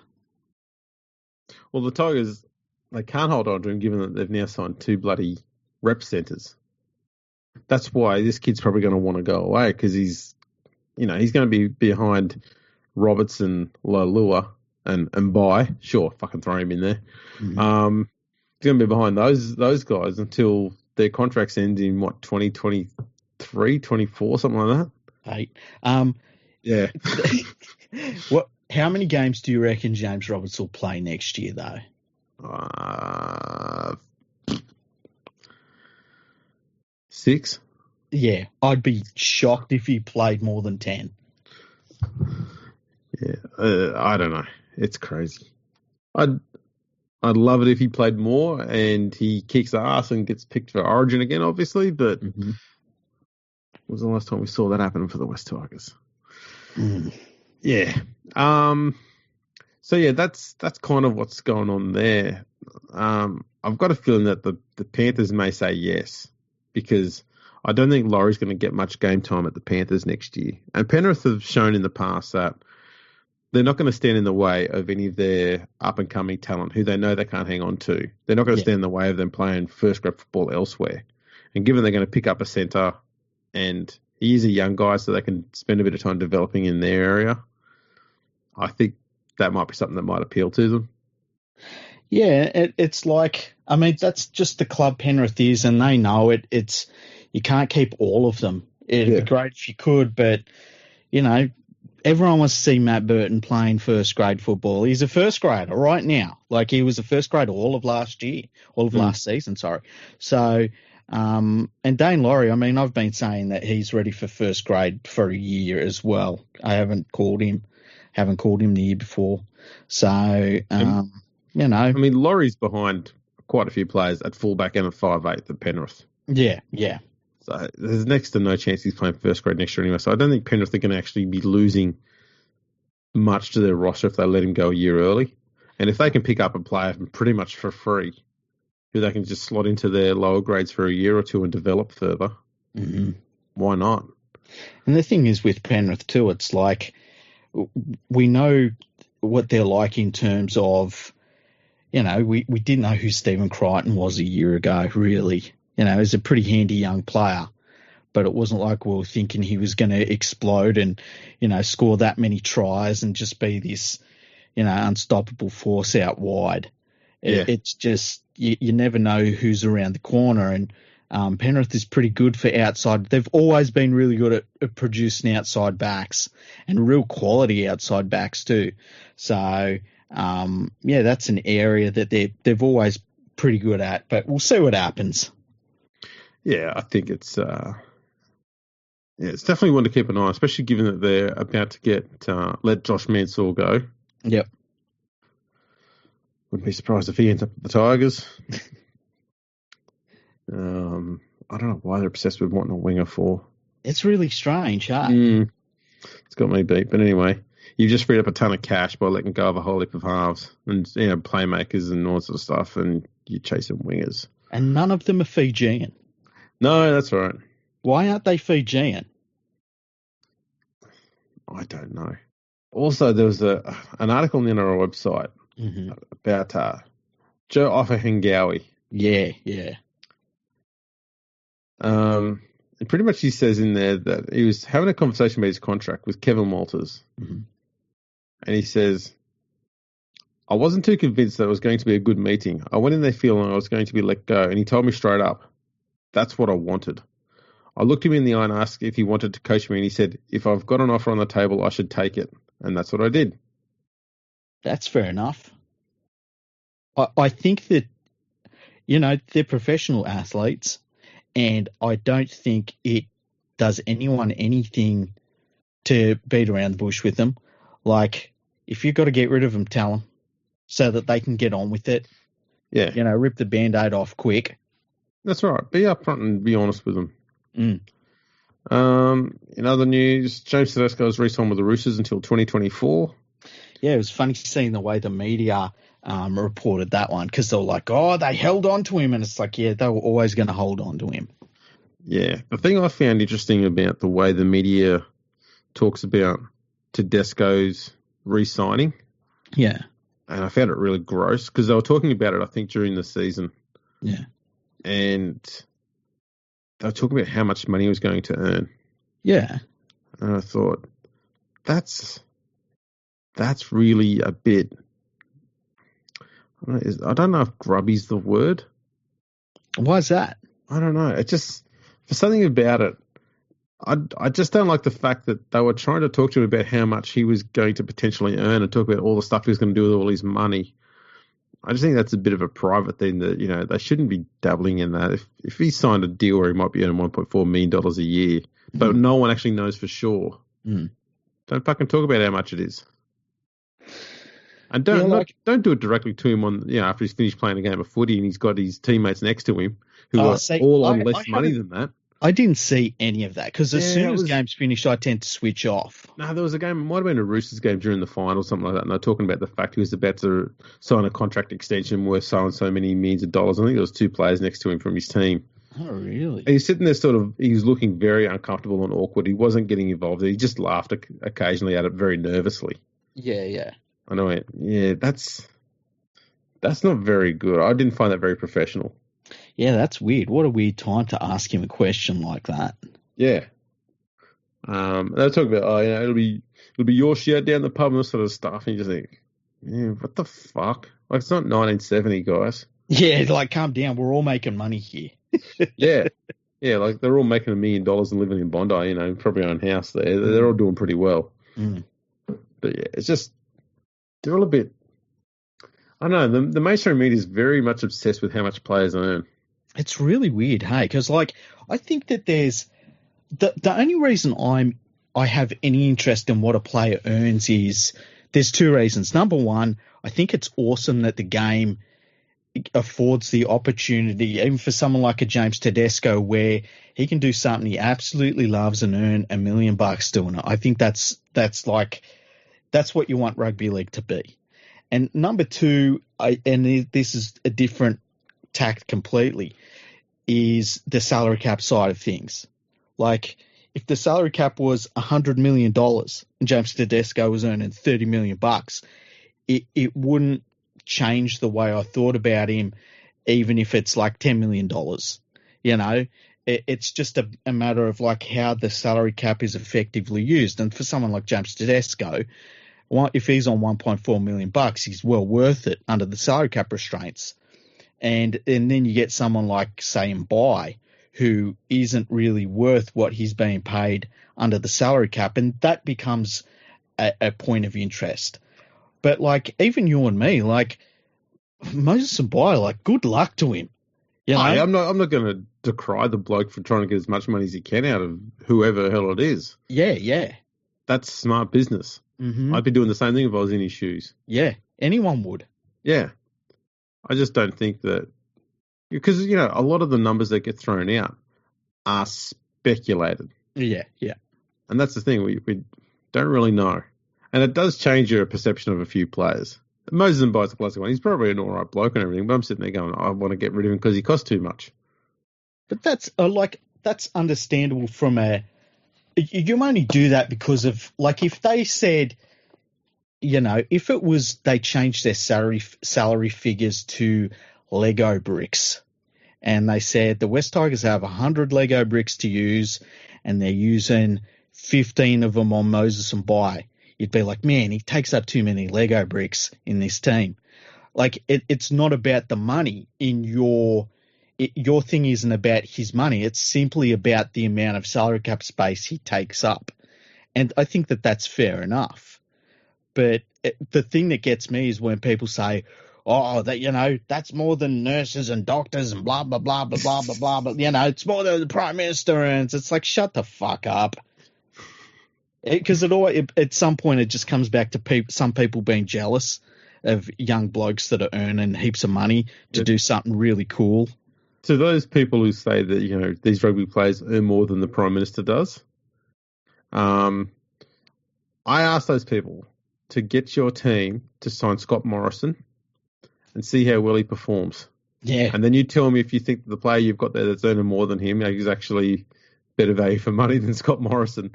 Well, the Tigers, they can't hold on to him given that they've now signed 2 bloody rep centres. That's why this kid's probably going to want to go away because he's going to be behind Robertson, Lalua, and Bai. Sure, fucking throw him in there. He's going to be behind those guys until their contracts end in 2023, 24, something like that. 8. Yeah. How many games do you reckon James Roberts will play next year, though? 6. Yeah, I'd be shocked if he played more than 10. Yeah, I don't know. It's crazy. I'd love it if he played more and he kicks ass and gets picked for Origin again, obviously. But was the last time we saw that happen for the West Tigers? Mm. Yeah. So yeah, that's kind of what's going on there. I've got a feeling that the Panthers may say yes, because I don't think Laurie's going to get much game time at the Panthers next year. And Penrith have shown in the past that they're not going to stand in the way of any of their up-and-coming talent who they know they can't hang on to. They're not going to stand in the way of them playing first-grade football elsewhere. And given they're going to pick up a centre, and he is a young guy, so they can spend a bit of time developing in their area, I think that might be something that might appeal to them. Yeah, it's like, I mean, that's just the club Penrith is, and they know it. It's, you can't keep all of them. It'd be great if you could, but, you know, everyone wants to see Matt Burton playing first grade football. He's a first grader right now. Like, he was a first grader all of last season, sorry. So, and Dane Laurie, I mean, I've been saying that he's ready for first grade for a year as well. I haven't called him the year before. So, you know. I mean, Laurie's behind quite a few players at fullback and at 5'8" at Penrith. Yeah. So there's next to no chance he's playing first grade next year anyway. So I don't think Penrith are going to actually be losing much to their roster if they let him go a year early. And if they can pick up a player pretty much for free, who they can just slot into their lower grades for a year or two and develop further, why not? And the thing is with Penrith too, it's like we know what they're like in terms of, you know, we didn't know who Stephen Crichton was a year ago, really. You know, he's a pretty handy young player, but it wasn't like we were thinking he was going to explode and, you know, score that many tries and just be this, you know, unstoppable force out wide. It's just, you never know who's around the corner. And Penrith is pretty good for outside. They've always been really good at producing outside backs and real quality outside backs too. So, that's an area that they've always pretty good at, but we'll see what happens. Yeah, I think it's it's definitely one to keep an eye on, especially given that they're about to let Josh Mansour go. Yep. Wouldn't be surprised if he ends up at the Tigers. I don't know why they're obsessed with wanting a winger for. It's really strange, huh? It's got me beat. But anyway, you've just freed up a ton of cash by letting go of a whole heap of halves and, you know, playmakers and all that sort of stuff, and you're chasing wingers. And none of them are Fijian. No, that's right. Why aren't they Fijian? I don't know. Also, there was an article on the NRL website about Joe Ofahengawi. Yeah. And pretty much he says in there that he was having a conversation about his contract with Kevin Walters. And he says, I wasn't too convinced that it was going to be a good meeting. I went in there feeling I was going to be let go, and he told me straight up, that's what I wanted. I looked him in the eye and asked if he wanted to coach me, and he said, if I've got an offer on the table, I should take it. And that's what I did. That's fair enough. I think that, you know, they're professional athletes, and I don't think it does anyone anything to beat around the bush with them. Like, if you've got to get rid of them, tell them so that they can get on with it. Yeah. You know, rip the Band-Aid off quick. That's right. Be upfront and be honest with them. Mm. In other news, James Tedesco has re-signed with the Roosters until 2024. Yeah, it was funny seeing the way the media reported that one, because they were like, oh, they held on to him. And it's like, yeah, they were always going to hold on to him. Yeah. The thing I found interesting about the way the media talks about Tedesco's re-signing. Yeah. And I found it really gross because they were talking about it, I think, during the season. Yeah. And they were talking about how much money he was going to earn. Yeah. And I thought, that's really a bit, I don't know if grubby's the word. Why is that? I don't know. It just, for something about it, I just don't like the fact that they were trying to talk to him about how much he was going to potentially earn and talk about all the stuff he was going to do with all his money. I just think that's a bit of a private thing that, you know, they shouldn't be dabbling in that. If he signed a deal where he might be earning $1.4 million a year, but no one actually knows for sure, don't fucking talk about how much it is. And don't do it directly to him on, you know, after he's finished playing a game of footy and he's got his teammates next to him who are all on less money than that. I didn't see any of that because as Yeah, soon it as was. games finish, I tend to switch off. No, there was a game. It might have been a Roosters game during the final, something like that. And they're talking about the fact he was about to sign a contract extension worth so and so many millions of dollars. I think there was two players next to him from his team. Oh, really? And he's sitting there, he was looking very uncomfortable and awkward. He wasn't getting involved. He just laughed occasionally at it, very nervously. Yeah, yeah. I know it. Yeah, that's not very good. I didn't find that very professional. Yeah, that's weird. What a weird time to ask him a question like that. Yeah. They're talking about, it'll be your shit down the pub and this sort of stuff. And you just think, yeah, what the fuck? Like, it's not 1970, guys. Yeah, like, calm down. We're all making money here. Yeah. Yeah, like, they're all making $1 million and living in Bondi, probably own a house there. They're all doing pretty well. Mm. But yeah, it's just, they're all a bit, I don't know, the mainstream media is very much obsessed with how much players earn. It's really weird, hey? Because, like, I think that there's the only reason I have any interest in what a player earns is there's two reasons. Number one, I think it's awesome that the game affords the opportunity, even for someone like a James Tedesco, where he can do something he absolutely loves and earn $1 million doing it. I think that's what you want rugby league to be. And number two, this is a different tact completely, is the salary cap side of things. Like, if the salary cap was $100 million and James Tedesco was earning $30 million, it wouldn't change the way I thought about him, even if it's like $10 million. It's just a matter of like how the salary cap is effectively used. And for someone like James Tedesco, if he's on $1.4 million, he's well worth it under the salary cap restraints. And then you get someone like, say, Mbai, who isn't really worth what he's being paid under the salary cap, and that becomes a point of interest. But, like, even you and me, like, Moses Mbai, like, good luck to him. I'm not going to decry the bloke for trying to get as much money as he can out of whoever the hell it is. Yeah, yeah. That's smart business. Mm-hmm. I'd be doing the same thing if I was in his shoes. Yeah, anyone would. Yeah. I just don't think that, because, a lot of the numbers that get thrown out are speculated. Yeah, yeah. And that's the thing, we don't really know. And it does change your perception of a few players. Moses Mbai's a classic one. He's probably an all right bloke and everything, but I'm sitting there going, I want to get rid of him because he costs too much. But that's understandable from you only do that because of, like, if they said, if it was they changed their salary figures to Lego bricks, and they said the West Tigers have 100 Lego bricks to use, and they're using 15 of them on Moses Mbai, you'd be like, man, he takes up too many Lego bricks in this team. Like, it's not about the money in your thing isn't about his money. It's simply about the amount of salary cap space he takes up. And I think that that's fair enough. But the thing that gets me is when people say, oh, that, that's more than nurses and doctors and blah, blah, blah, blah, blah, blah, blah, but, it's more than the Prime Minister earns. It's like, shut the fuck up. Because at some point it just comes back to some people being jealous of young blokes that are earning heaps of money to do something really cool. To those people who say that, these rugby players earn more than the Prime Minister does, I ask those people to get your team to sign Scott Morrison and see how well he performs. Yeah. And then you tell me if you think the player you've got there that's earning more than him is actually better value for money than Scott Morrison.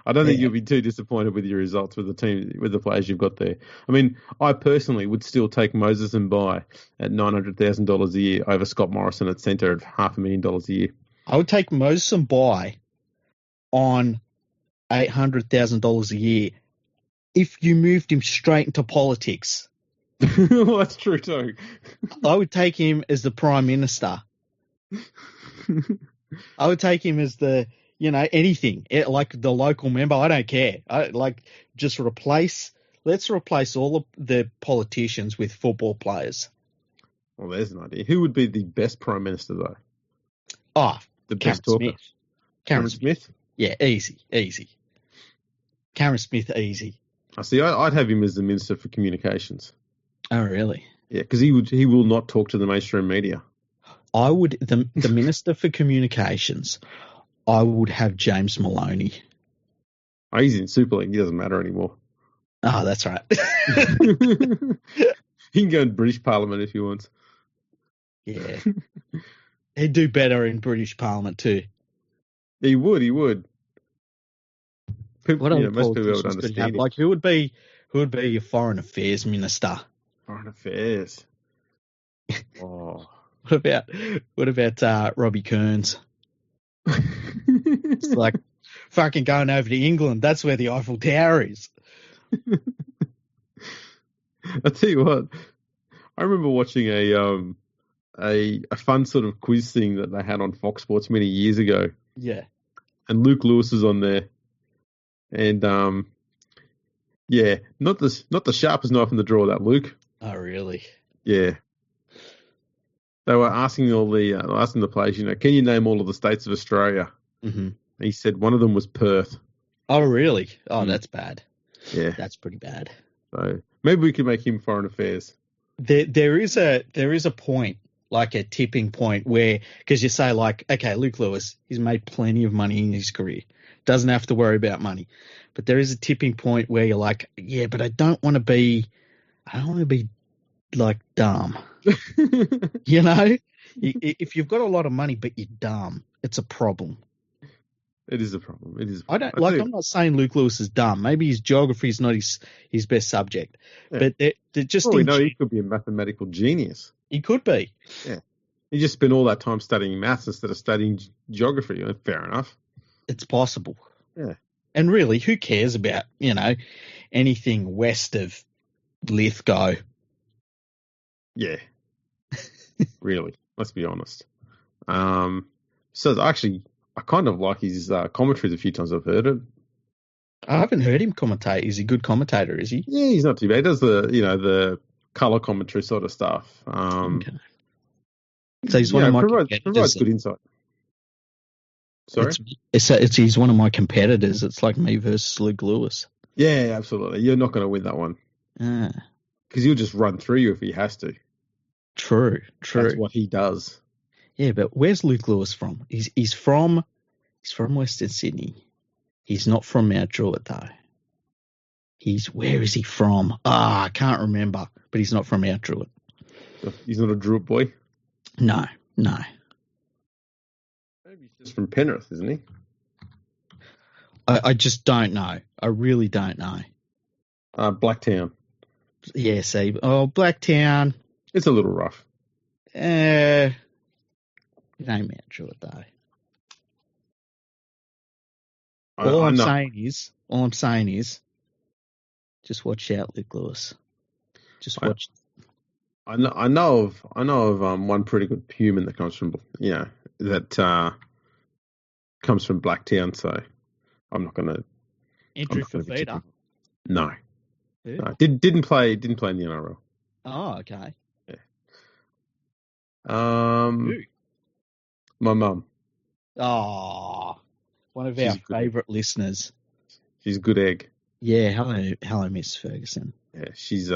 I don't think you'll be too disappointed with your results with the team, with the players you've got there. I mean, I personally would still take Moses Mbai at $900,000 a year over Scott Morrison at centre at $500,000 a year. I would take Moses Mbai on $800,000 a year if you moved him straight into politics. Well, that's true too. I would take him as the Prime Minister. I would take him as the, anything, like the local member. I don't care. Let's replace all of the politicians with football players. Well, there's an idea. Who would be the best Prime Minister, though? Oh, the best talker. Cameron Smith? Yeah, easy. Cameron Smith, easy. I see. I'd have him as the Minister for Communications. Oh, really? Yeah, because he will not talk to the mainstream media. I would the Minister for Communications. I would have James Maloney. Oh, he's in Super League. He doesn't matter anymore. Oh, that's right. He can go in British Parliament if he wants. Yeah. He'd do better in British Parliament too. He would. People, What other most people would politicians could understand have? him. Like, who would be your Foreign Affairs Minister? Foreign Affairs. Oh. What about Robbie Kearns? It's like fucking going over to England. That's where the Eiffel Tower is. I tell you what, I remember watching a fun sort of quiz thing that they had on Fox Sports many years ago, Yeah. and Luke Lewis was on there, and not the sharpest knife in the drawer, that Luke. Oh, really? Yeah. They were asking the players, can you name all of the states of Australia? Mm-hmm. He said one of them was Perth. Oh, really? Oh, that's bad. Yeah. That's pretty bad. So maybe we could make him Foreign Affairs. There is a point, like a tipping point where, because you say like, okay, Luke Lewis, he's made plenty of money in his career, doesn't have to worry about money, but there is a tipping point where you're like, yeah, but I don't want to be like dumb. If you've got a lot of money but you're dumb, it's a problem. It is a problem. It is. I'm not saying Luke Lewis is dumb. Maybe his geography is not his best subject, but they're just. Well, we know he could be a mathematical genius. He could be. Yeah, he just spent all that time studying maths instead of studying geography. Fair enough. It's possible. Yeah. And really, who cares about anything west of Lithgow? Yeah. Really, let's be honest. So actually, I kind of like his commentaries a few times I've heard it. I haven't heard him commentate. Is he a good commentator, is he? Yeah, he's not too bad. He does the colour commentary sort of stuff. Okay. So he's one of my competitors. Provides good insight. Sorry? He's one of my competitors. It's like me versus Luke Lewis. Yeah, absolutely. You're not going to win that one. Because he'll just run through you if he has to. True. That's what he does. Yeah, but where's Luke Lewis from? He's from Western Sydney. He's not from Mount Druitt though. Where is he from? I can't remember. But he's not from Mount Druitt. He's not a Druitt boy? No. Maybe he's just from Penrith, isn't he? I just don't know. I really don't know. Blacktown. Yeah, see. Oh, Blacktown. It's a little rough. It ain't Mount Druitt though. All I'm saying is, just watch out, Luke Lewis. Just watch. I know of one pretty good human that comes from comes from Blacktown. So I'm not going to. Andrew Fafita. No. Didn't play in the NRL. Oh, okay. Yeah. My mum. Oh, one of our favourite listeners. She's a good egg. Yeah, hello, Miss Ferguson. Yeah, she's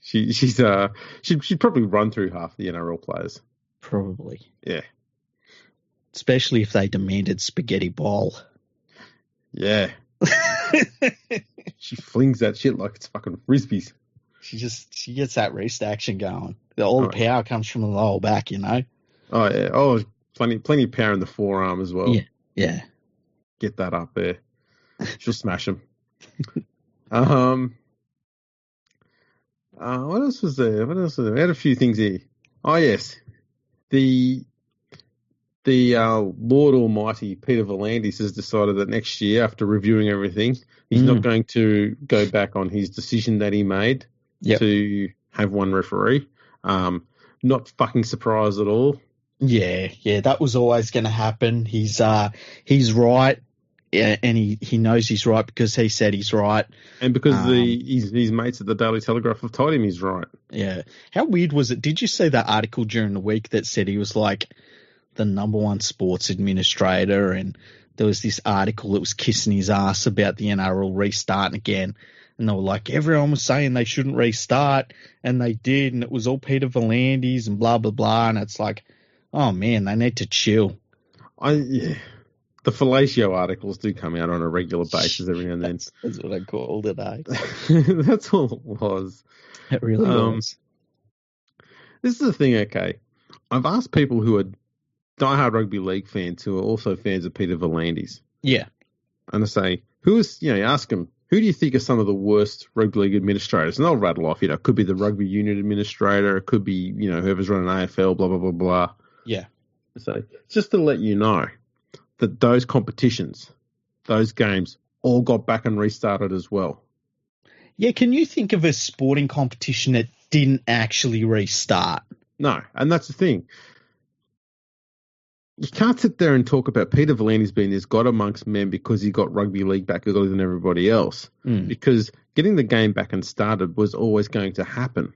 she'd probably run through half the NRL players. Probably. Yeah. Especially if they demanded spaghetti bowl. Yeah. She flings that shit like it's fucking frisbees. She gets that wrist action going. All the power comes from the lower back, Oh yeah. Oh, plenty of power in the forearm as well. Yeah. Get that up there. She'll smash them. What else was there? We had a few things here. Oh yes, the Lord Almighty Peter V'landys has decided that next year, after reviewing everything, he's not going to go back on his decision that he made to have one referee. Not fucking surprised at all. Yeah, that was always going to happen. He's right, and he knows he's right because he said he's right, and because his mates at the Daily Telegraph have told him he's right. Yeah, how weird was it? Did you see that article during the week that said he was like the number one sports administrator, and there was this article that was kissing his ass about the NRL restarting again, And they were like, everyone was saying they shouldn't restart, and they did, and it was all Peter Volandis and blah, blah, blah. And it's like, oh, man, they need to chill. The fellatio articles do come out on a regular basis every now and then. That's what I called it, eh? That's all it was. It really was. This is the thing, okay. I've asked people who are diehard rugby league fans who are also fans of Peter Volandis. Yeah. And I say, ask them, who do you think are some of the worst rugby league administrators? And they'll rattle off, it could be the rugby union administrator, it could be, whoever's running AFL, blah, blah, blah, blah. Yeah. So just to let you know that those competitions, those games, all got back and restarted as well. Yeah, can you think of a sporting competition that didn't actually restart? No, and that's the thing. You can't sit there and talk about Peter Volandis being this god amongst men because he got rugby league back earlier than everybody else. Because getting the game back and started was always going to happen.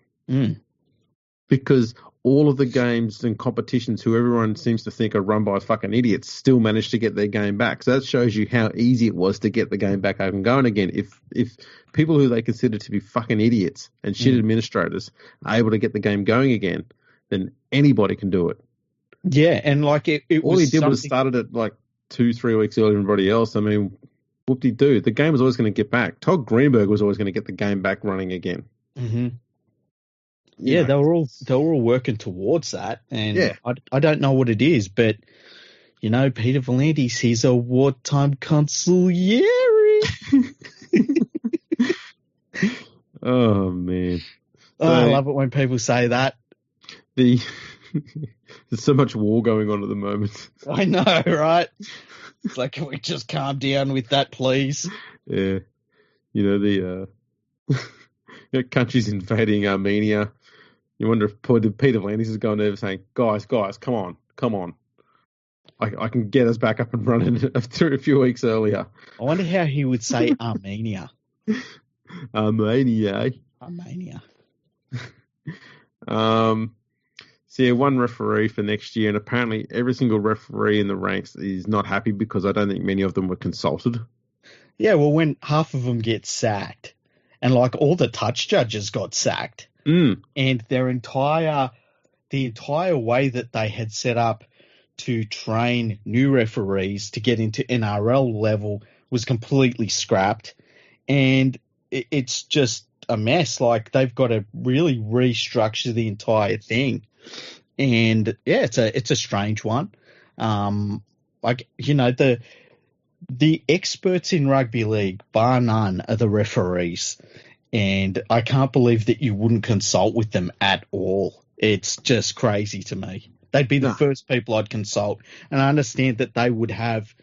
Because all of the games and competitions who everyone seems to think are run by fucking idiots still managed to get their game back. So that shows you how easy it was to get the game back up and going again. If people who they consider to be fucking idiots and shit administrators are able to get the game going again, then anybody can do it. Yeah, and like it all he did was started it like 2-3 weeks earlier than everybody else. I mean, whoop-de-doo. The game was always going to get back. Todd Greenberg was always going to get the game back running again. Mm-hmm. Yeah, they were all working towards that, and yeah. I don't know what it is, but Peter Volandis, he's a wartime consigliere. Oh man, I love it when people say that. There's so much war going on at the moment. I know, right? It's like, can we just calm down with that, please? Yeah, the countries invading Armenia. You wonder if Peter Volandis is going over saying, guys, come on. I can get us back up and running a few weeks earlier. I wonder how he would say Armenia. Armenia. So yeah, one referee for next year, and apparently every single referee in the ranks is not happy because I don't think many of them were consulted. Yeah, well, when half of them get sacked, and like all the touch judges got sacked, and the entire way that they had set up to train new referees to get into NRL level was completely scrapped, and it's just a mess. Like, they've got to really restructure the entire thing, and yeah, it's a strange one. The experts in rugby league, bar none, are the referees. And I can't believe that you wouldn't consult with them at all. It's just crazy to me. They'd be the first people I'd consult. And I understand that they would have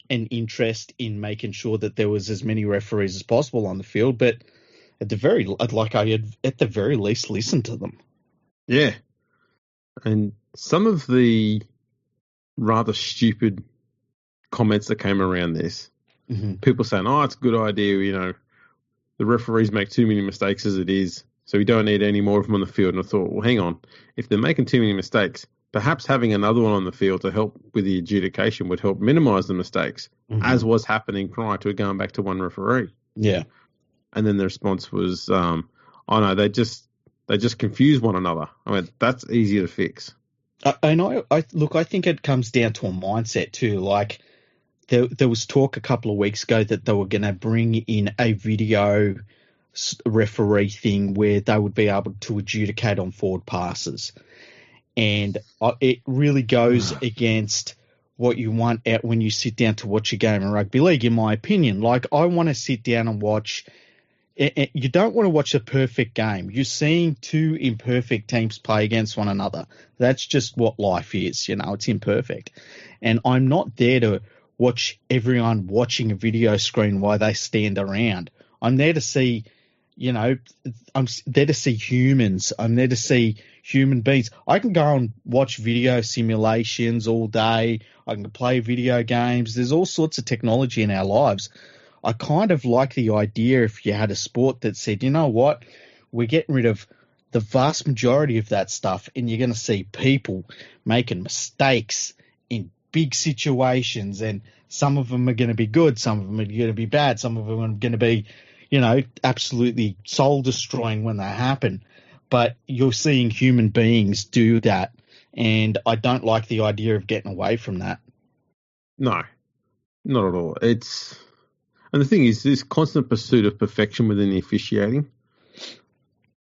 an interest in making sure that there was as many referees as possible on the field. But at the very least, listen to them. Yeah. And some of the rather stupid comments that came around this, people saying, it's a good idea, the referees make too many mistakes as it is, so we don't need any more of them on the field. And I thought, well, hang on. If they're making too many mistakes, perhaps having another one on the field to help with the adjudication would help minimise the mistakes, as was happening prior to it going back to one referee. Yeah. And then the response was, oh no, they just confuse one another. I mean, that's easier to fix. I think it comes down to a mindset too. Like, there was talk a couple of weeks ago that they were going to bring in a video referee thing where they would be able to adjudicate on forward passes. And it really goes against what you want out when you sit down to watch a game of rugby league, in my opinion. Like, I want to sit down and watch. You don't want to watch a perfect game. You're seeing two imperfect teams play against one another. That's just what life is. It's imperfect. And I'm not there to watch everyone watching a video screen while they stand around. I'm there to see, I'm there to see humans. I'm there to see human beings. I can go and watch video simulations all day. I can play video games. There's all sorts of technology in our lives. I kind of like the idea if you had a sport that said, you know what, we're getting rid of the vast majority of that stuff, and you're going to see people making mistakes in big situations, and some of them are going to be good, some of them are going to be bad, some of them are going to be, absolutely soul destroying when they happen. But you're seeing human beings do that, and I don't like the idea of getting away from that. No, not at all. And the thing is, this constant pursuit of perfection within the officiating.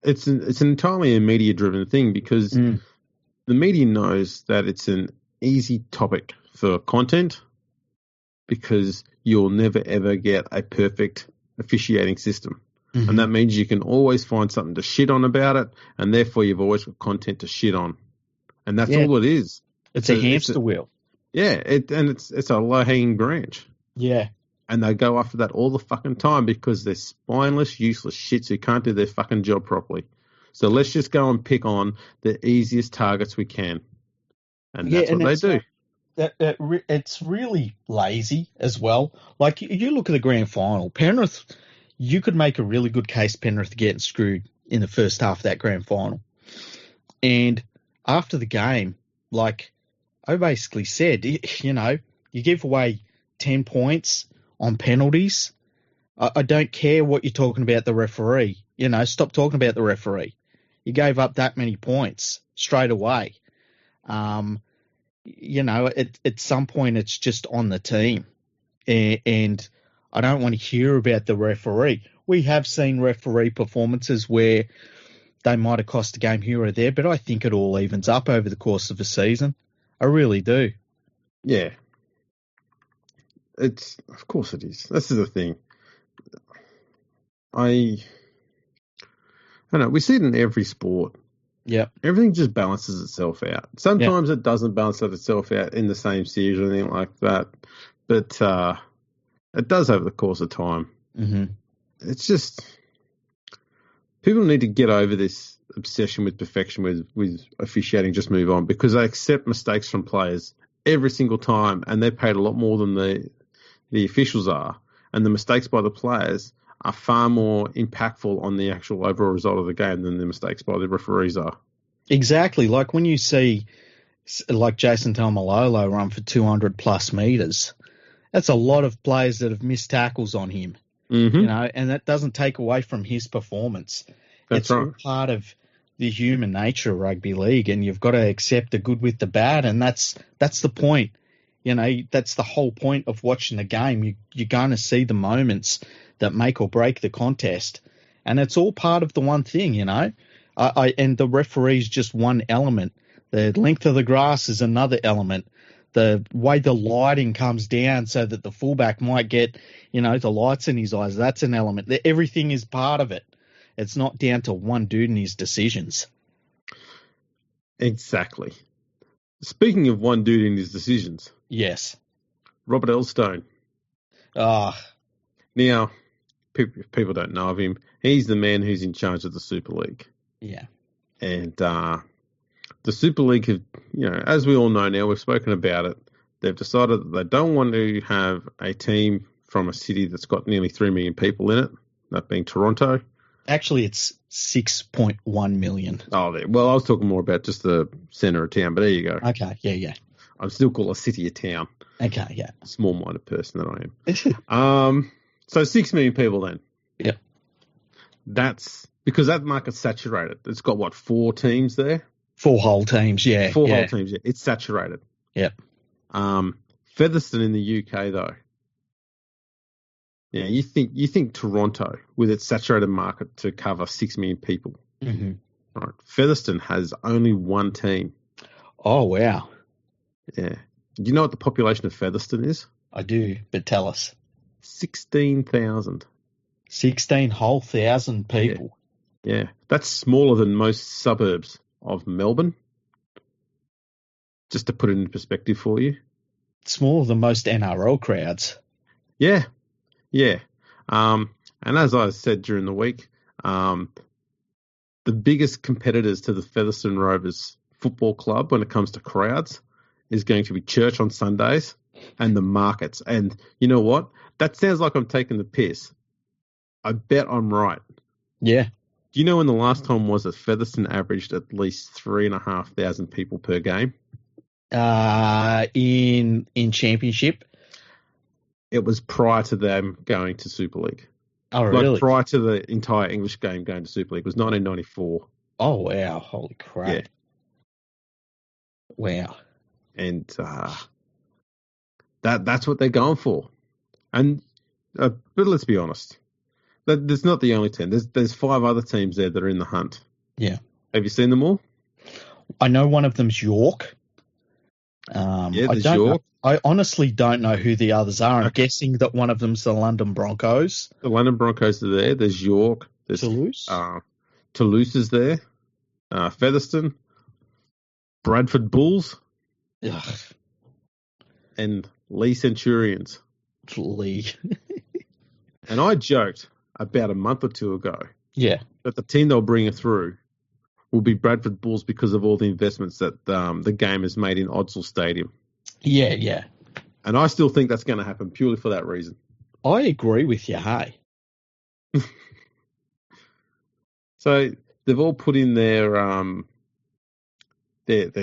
It's an entirely a media-driven thing because the media knows that it's an easy topic for content because you'll never ever get a perfect officiating system. Mm-hmm. And that means you can always find something to shit on about it, and therefore you've always got content to shit on. And that's all it is. It's a hamster wheel. Yeah, it's a low-hanging branch. Yeah. And they go after that all the fucking time because they're spineless, useless shits who can't do their fucking job properly. So let's just go and pick on the easiest targets we can. And that's what they do. It's really lazy as well. Like, you look at the grand final, Penrith, you could make a really good case Penrith getting screwed in the first half of that grand final. And after the game, like, I basically said, you give away 10 points on penalties. I don't care what you're talking about the referee. Stop talking about the referee. You gave up that many points straight away. At some point it's just on the team. And I don't want to hear about the referee. We have seen referee performances where they might have cost a game here or there, but I think it all evens up over the course of a season. I really do. Yeah. Of course it is. This is the thing. I don't know. We see it in every sport. Yeah. Everything just balances itself out. Sometimes it doesn't balance itself out in the same series or anything like that, but it does over the course of time. Mm-hmm. It's just people need to get over this obsession with perfection with officiating. Just move on because they accept mistakes from players every single time, and they're paid a lot more than the officials are, and the mistakes by the players are far more impactful on the actual overall result of the game than the mistakes by the referees are. Exactly. Like when you see like Jason Taumalolo run for 200 plus meters, that's a lot of players that have missed tackles on him, and that doesn't take away from his performance. That's right. It's all part of the human nature of rugby league, and you've got to accept the good with the bad, and that's the point. That's the whole point of watching the game. You're going to see the moments that make or break the contest, and it's all part of the one thing, and the referee's just one element. The length of the grass is another element. The way the lighting comes down so that the fullback might get, the lights in his eyes, that's an element. Everything is part of it. It's not down to one dude and his decisions. Exactly. Speaking of one dude and his decisions. Yes. Robert Elstone. Now, people don't know of him. He's the man who's in charge of the Super League. Yeah. And the Super League, as we all know now, we've spoken about it, they've decided that they don't want to have a team from a city that's got nearly 3 million people in it, that being Toronto. Actually, it's 6.1 million. Oh, well, I was talking more about just the centre of town, but there you go. Okay, yeah. I'd still call a city a town. Okay, yeah. Small-minded person that I am. So 6 million people then. Yeah. That's because that market's saturated. It's got, 4 teams there? 4 whole teams, yeah. 4 whole teams, yeah. It's saturated. Yep. Featherston in the UK, though. Yeah, you think Toronto, with its saturated market to cover 6 million people. Mm-hmm. Right. Featherston has only 1 team. Oh, wow. Yeah. Do you know what the population of Featherston is? I do, but tell us. 16,000. 16 whole thousand people. Yeah. That's smaller than most suburbs of Melbourne. Just to put it in perspective for you. Smaller than most NRL crowds. Yeah. Yeah. And as I said during the week, the biggest competitors to the Featherston Rovers Football Club when it comes to crowds is going to be church on Sundays and the markets. And you know what? That sounds like I'm taking the piss. I bet I'm right. Yeah. Do you know when the last time was that Featherston averaged at least 3,500 people per game? In championship? It was prior to them going to Super League. Oh, Like really? prior to the entire English game going to Super League was 1994. Oh, wow. Holy crap. Yeah. Wow. And that's what they're going for. And but let's be honest, that's not the only team. There's 5 other teams there that are in the hunt. Yeah. Have you seen them all? I know one of them's York. Yeah, there's I York. I honestly don't know who the others are. I'm Okay. guessing that one of them's the London Broncos. The London Broncos are there. There's York. There's Toulouse. Toulouse is there. Featherstone, Bradford Bulls, Ugh, and Lee Centurions. Lee. And I joked about a month or two ago Yeah. that the team they'll bring it through will be Bradford Bulls because of all the investments that the game has made in Odsal Stadium. Yeah, yeah. And I still think that's going to happen purely for that reason. I agree with you, hey. So they've all put in their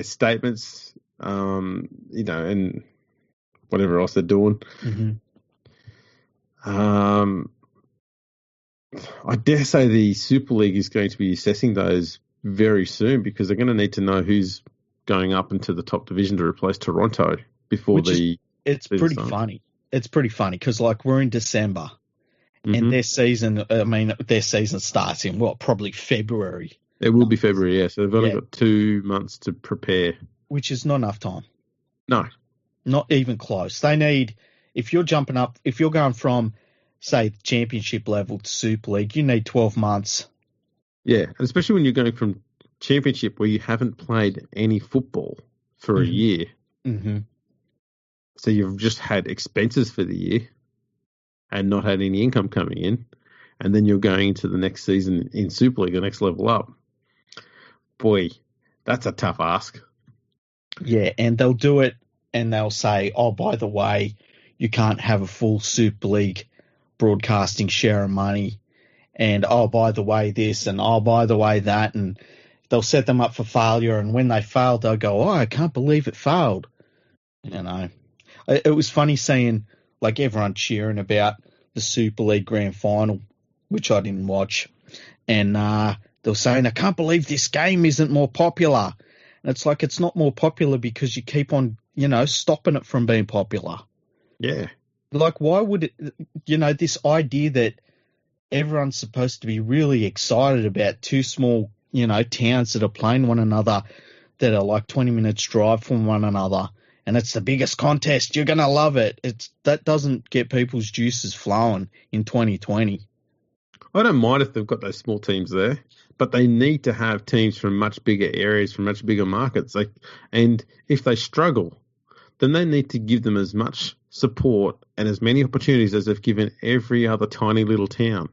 statements, and whatever else they're doing. Mm-hmm. I dare say the Super League is going to be assessing those very soon because they're going to need to know who's going up into the top division to replace Toronto before It's pretty funny. It's pretty funny because, like, we're in December and their season starts in, probably February. It will be February, yeah. So they've only got 2 months to prepare. Which is not enough time. No. Not even close. They need, if you're going from, say, the championship level to Super League, you need 12 months. Yeah, and especially when you're going from championship where you haven't played any football for a year. Mm-hmm. So you've just had expenses for the year and not had any income coming in. And then you're going into the next season in Super League, the next level up. Boy, that's a tough ask. Yeah, and they'll do it and they'll say, oh, by the way, you can't have a full Super League broadcasting share of money. And, oh, by the way, this, and, oh, by the way, that. And they'll set them up for failure. And when they fail, they'll go, oh, I can't believe it failed. You know, it was funny seeing, like, everyone cheering about the Super League Grand Final, which I didn't watch. And they were saying, I can't believe this game isn't more popular. And it's like, it's not more popular because you keep on, stopping it from being popular. Yeah. Like, why would it, this idea that everyone's supposed to be really excited about two small, towns that are playing one another that are like 20 minutes drive from one another, and it's the biggest contest, you're going to love it. That doesn't get people's juices flowing in 2020. I don't mind if they've got those small teams there, but they need to have teams from much bigger areas, from much bigger markets. And if they struggle, then they need to give them as much support and as many opportunities as they've given every other tiny little town.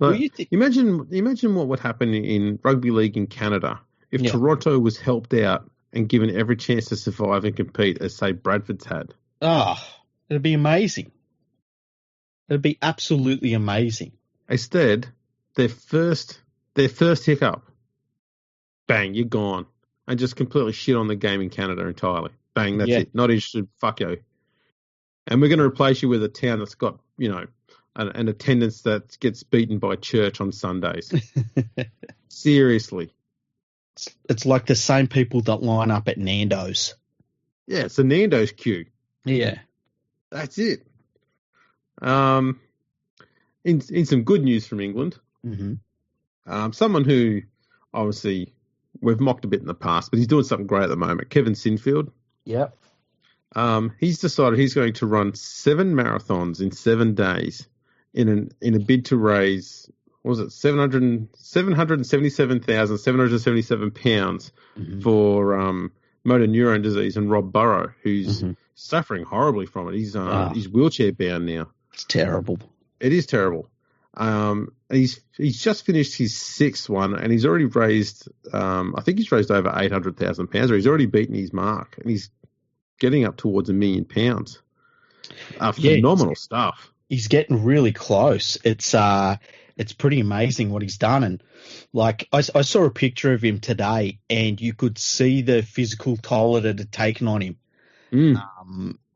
Imagine what would happen in rugby league in Canada if Toronto was helped out and given every chance to survive and compete as, say, Bradford's had. Oh, it'd be amazing. It'd be absolutely amazing. Instead, their first hiccup, bang, you're gone. And just completely shit on the game in Canada entirely. Bang, that's it. Not interested, fuck you. And we're going to replace you with a town that's got, an attendance that gets beaten by church on Sundays. Seriously. It's like the same people that line up at Nando's. Yeah, it's a Nando's queue. Yeah. That's it. In some good news from England, someone who obviously we've mocked a bit in the past, but he's doing something great at the moment, Kevin Sinfield. Yep. He's decided he's going to run 7 marathons in 7 days in a bid to raise, what was it, £777,777 for motor neurone disease and Rob Burrow, who's suffering horribly from it. He's wheelchair bound now. It's terrible. It is terrible. He's just finished his 6th one, and he's already raised, I think he's raised over £800,000, or he's already beaten his mark, and he's getting up towards £1 million. Phenomenal stuff. He's getting really close. It's pretty amazing what he's done, and like I saw a picture of him today, and you could see the physical toll it had taken on him.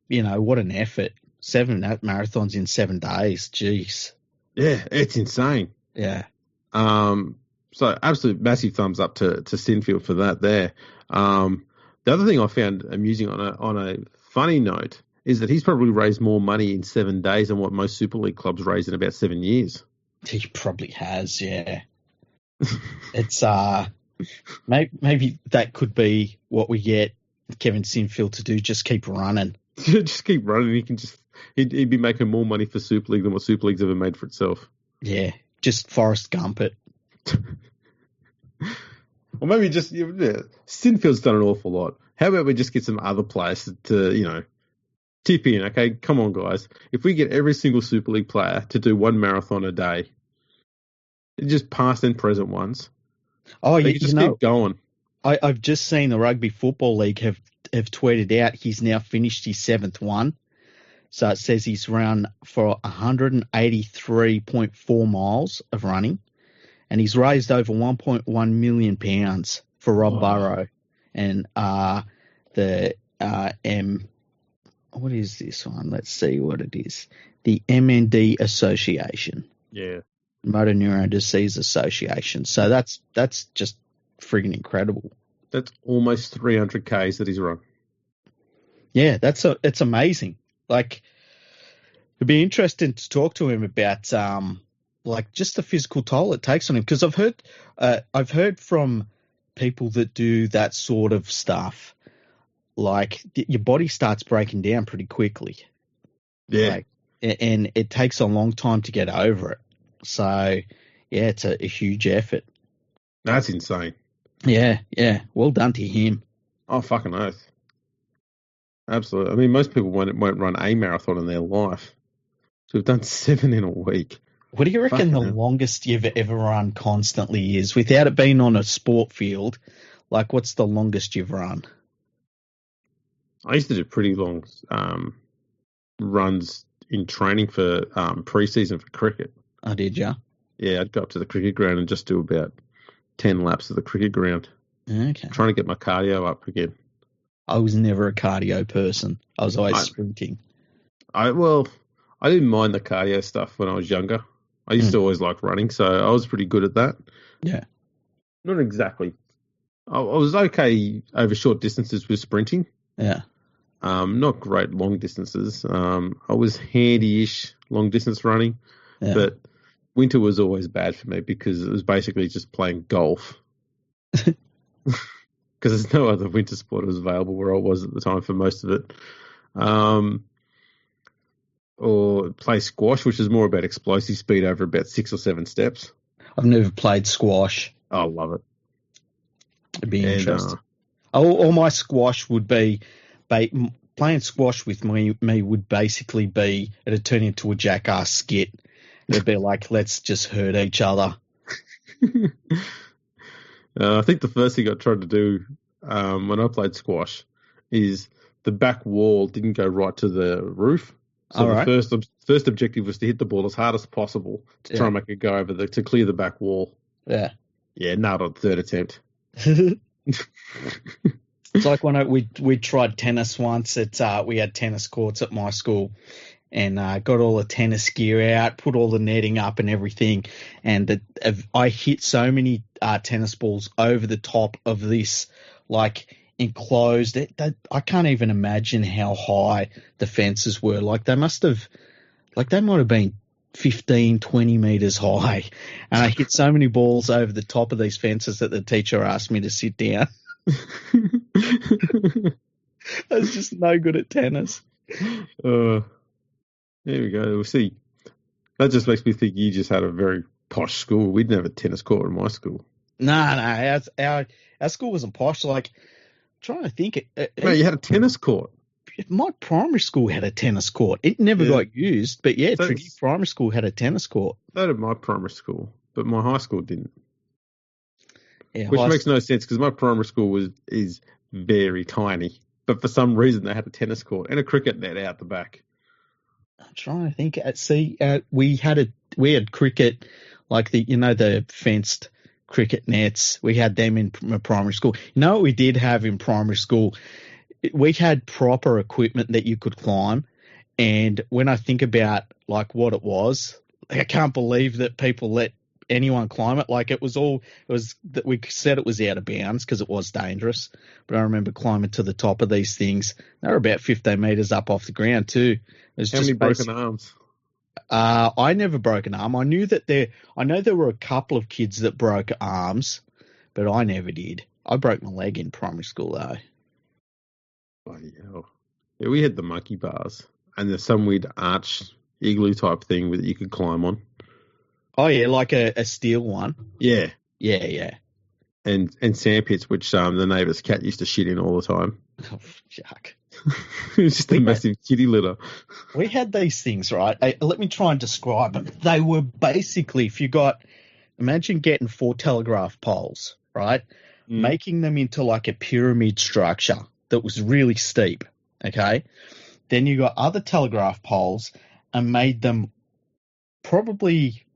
What an effort! 7 marathons in 7 days. Jeez. Yeah, it's insane. Yeah. So absolute massive thumbs up to Sinfield for that there. The other thing I found amusing on a funny note is that he's probably raised more money in 7 days than what most Super League clubs raise in about 7 years. He probably has, yeah. It's maybe that could be what we get Kevin Sinfield to do, just keep running. Just keep running. He'd be making more money for Super League than what Super League's ever made for itself. Yeah, just Forrest Gump it. Or maybe just Sinfield's done an awful lot. How about we just get some other players to tip in? Okay, come on, guys. If we get every single Super League player to do one marathon a day, just past and present ones. Oh, you just keep going. I've just seen the Rugby Football League have tweeted out he's now finished his 7th one. So it says he's run for 183.4 miles of running, and he's raised over £1.1 million for Rob Burrow and what is this one? Let's see what it is. The MND Association. Yeah. Motor Neurone Disease Association. So that's just friggin' incredible. That's almost 300 Ks that he's run. Yeah, it's amazing. Like, it'd be interesting to talk to him about just the physical toll it takes on him, because I've heard from people that do that sort of stuff, like your body starts breaking down pretty quickly. Yeah, and it takes a long time to get over it. So yeah, it's a huge effort. That's insane. Yeah. Well done to him. Oh, fucking oath. Absolutely. I mean, most people won't run a marathon in their life. So we've done 7 in a week. What do you reckon the longest you've ever run constantly is, without it being on a sport field? Like, what's the longest you've run? I used to do pretty long runs in training for pre-season for cricket. Oh, did you? Yeah, I'd go up to the cricket ground and just do about 10 laps of the cricket ground. Okay. Trying to get my cardio up again. I was never a cardio person. I was always sprinting. I didn't mind the cardio stuff when I was younger. I used to always like running, so I was pretty good at that. Yeah. Not exactly. I was okay over short distances with sprinting. Yeah. Not great long distances. I was handy-ish long distance running, but winter was always bad for me because it was basically just playing golf. Because there's no other winter sport that was available where I was at the time for most of it. Or play squash, which is more about explosive speed over about 6 or 7 steps. I've never played squash. I love it. It'd be interesting. All my squash would be playing squash with me would basically be, it'd turn into a jackass skit. It'd be like, let's just hurt each other. I think the first thing I tried to do when I played squash is the back wall didn't go right to the roof. So the first objective was to hit the ball as hard as possible to try and make it go over to clear the back wall. Yeah. Yeah, nailed it on the third attempt. It's like when we tried tennis once. We had tennis courts at my school, and got all the tennis gear out, put all the netting up and everything, and I hit so many tennis balls over the top of this enclosed. I can't even imagine how high the fences were. They might have been 15, 20 meters high, and I hit so many balls over the top of these fences that the teacher asked me to sit down. I was just no good at tennis. There we go. We'll see. That just makes me think you just had a very posh school. We didn't have a tennis court in my school. No. Our school wasn't posh. Trying to think. No, you had a tennis court. My primary school had a tennis court. It never got used, but Trinity Primary School had a tennis court. So did my primary school, but my high school didn't. Yeah, which makes no sense because my primary school is very tiny, but for some reason they had a tennis court and a cricket net out the back. I'm trying to think. We had cricket, the fenced cricket nets. We had them in primary school. You know what we did have in primary school? We had proper equipment that you could climb. And when I think about what it was, I can't believe that people let anyone climb it. Like it was that we said it was out of bounds because it was dangerous. But I remember climbing to the top of these things. They were about 15 meters up off the ground too. It was How many broken arms? I never broke an arm. I know there were a couple of kids that broke arms, but I never did. I broke my leg in primary school though. Bloody hell. Yeah, we had the monkey bars, and there's some weird arch igloo type thing that you could climb on. Oh yeah, like a steel one. Yeah. Yeah. And sandpits, which the neighbour's cat used to shit in all the time. Oh, yuck. It was just a massive kitty litter. We had these things, right? Let me try and describe them. They were basically, imagine getting 4 telegraph poles, right? Making them into like a pyramid structure that was really steep, okay? Then you got other telegraph poles and made them probably,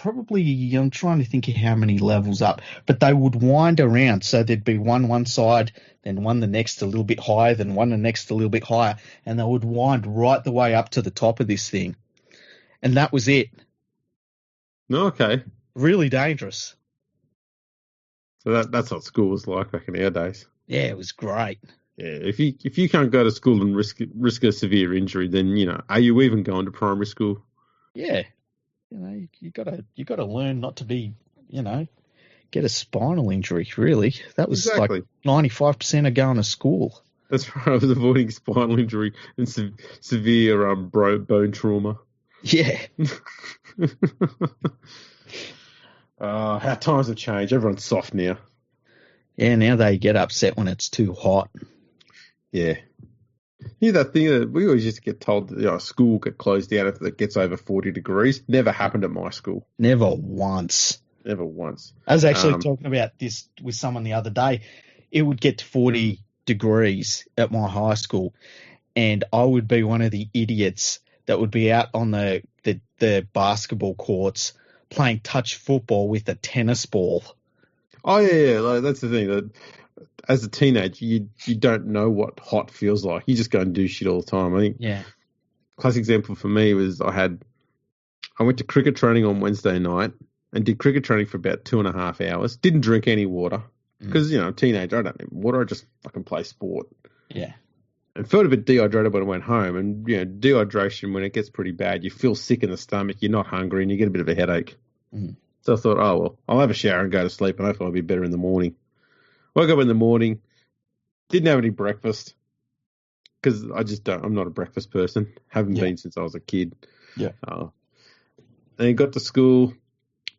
I'm trying to think of how many levels up, but they would wind around. So there'd be one side, then one the next a little bit higher, then one the next a little bit higher, and they would wind right the way up to the top of this thing. And that was it. Okay. Really dangerous. So that's what school was like back in our days. Yeah, it was great. Yeah, if you can't go to school and risk a severe injury, then are you even going to primary school? Yeah, you gotta learn not to be, get a spinal injury. Really, that was exactly. Like 95% of going to school. That's right. I was avoiding spinal injury and severe bone trauma. Yeah. How times have changed. Everyone's soft now. Yeah, now they get upset when it's too hot. Yeah. That thing that we always used to get told that school will get closed down if it gets over 40 degrees. Never happened at my school. Never once. Never once. I was actually talking about this with someone the other day. It would get to 40 degrees at my high school, and I would be one of the idiots that would be out on the basketball courts playing touch football with a tennis ball. Oh, yeah. Like, that's the thing. That as a teenager, you don't know what hot feels like. You just go and do shit all the time. I think classic example for me was I went to cricket training on Wednesday night and did cricket training for about 2.5 hours. Didn't drink any water because, I'm a teenager. I don't need water. I just fucking play sport. Yeah. And felt a bit dehydrated when I went home. And, dehydration, when it gets pretty bad, you feel sick in the stomach, you're not hungry, and you get a bit of a headache. So I thought, oh, well, I'll have a shower and go to sleep, and hopefully I'll be better in the morning. Woke up in the morning, didn't have any breakfast, because I'm not a breakfast person. Haven't been since I was a kid. Yeah. Then got to school,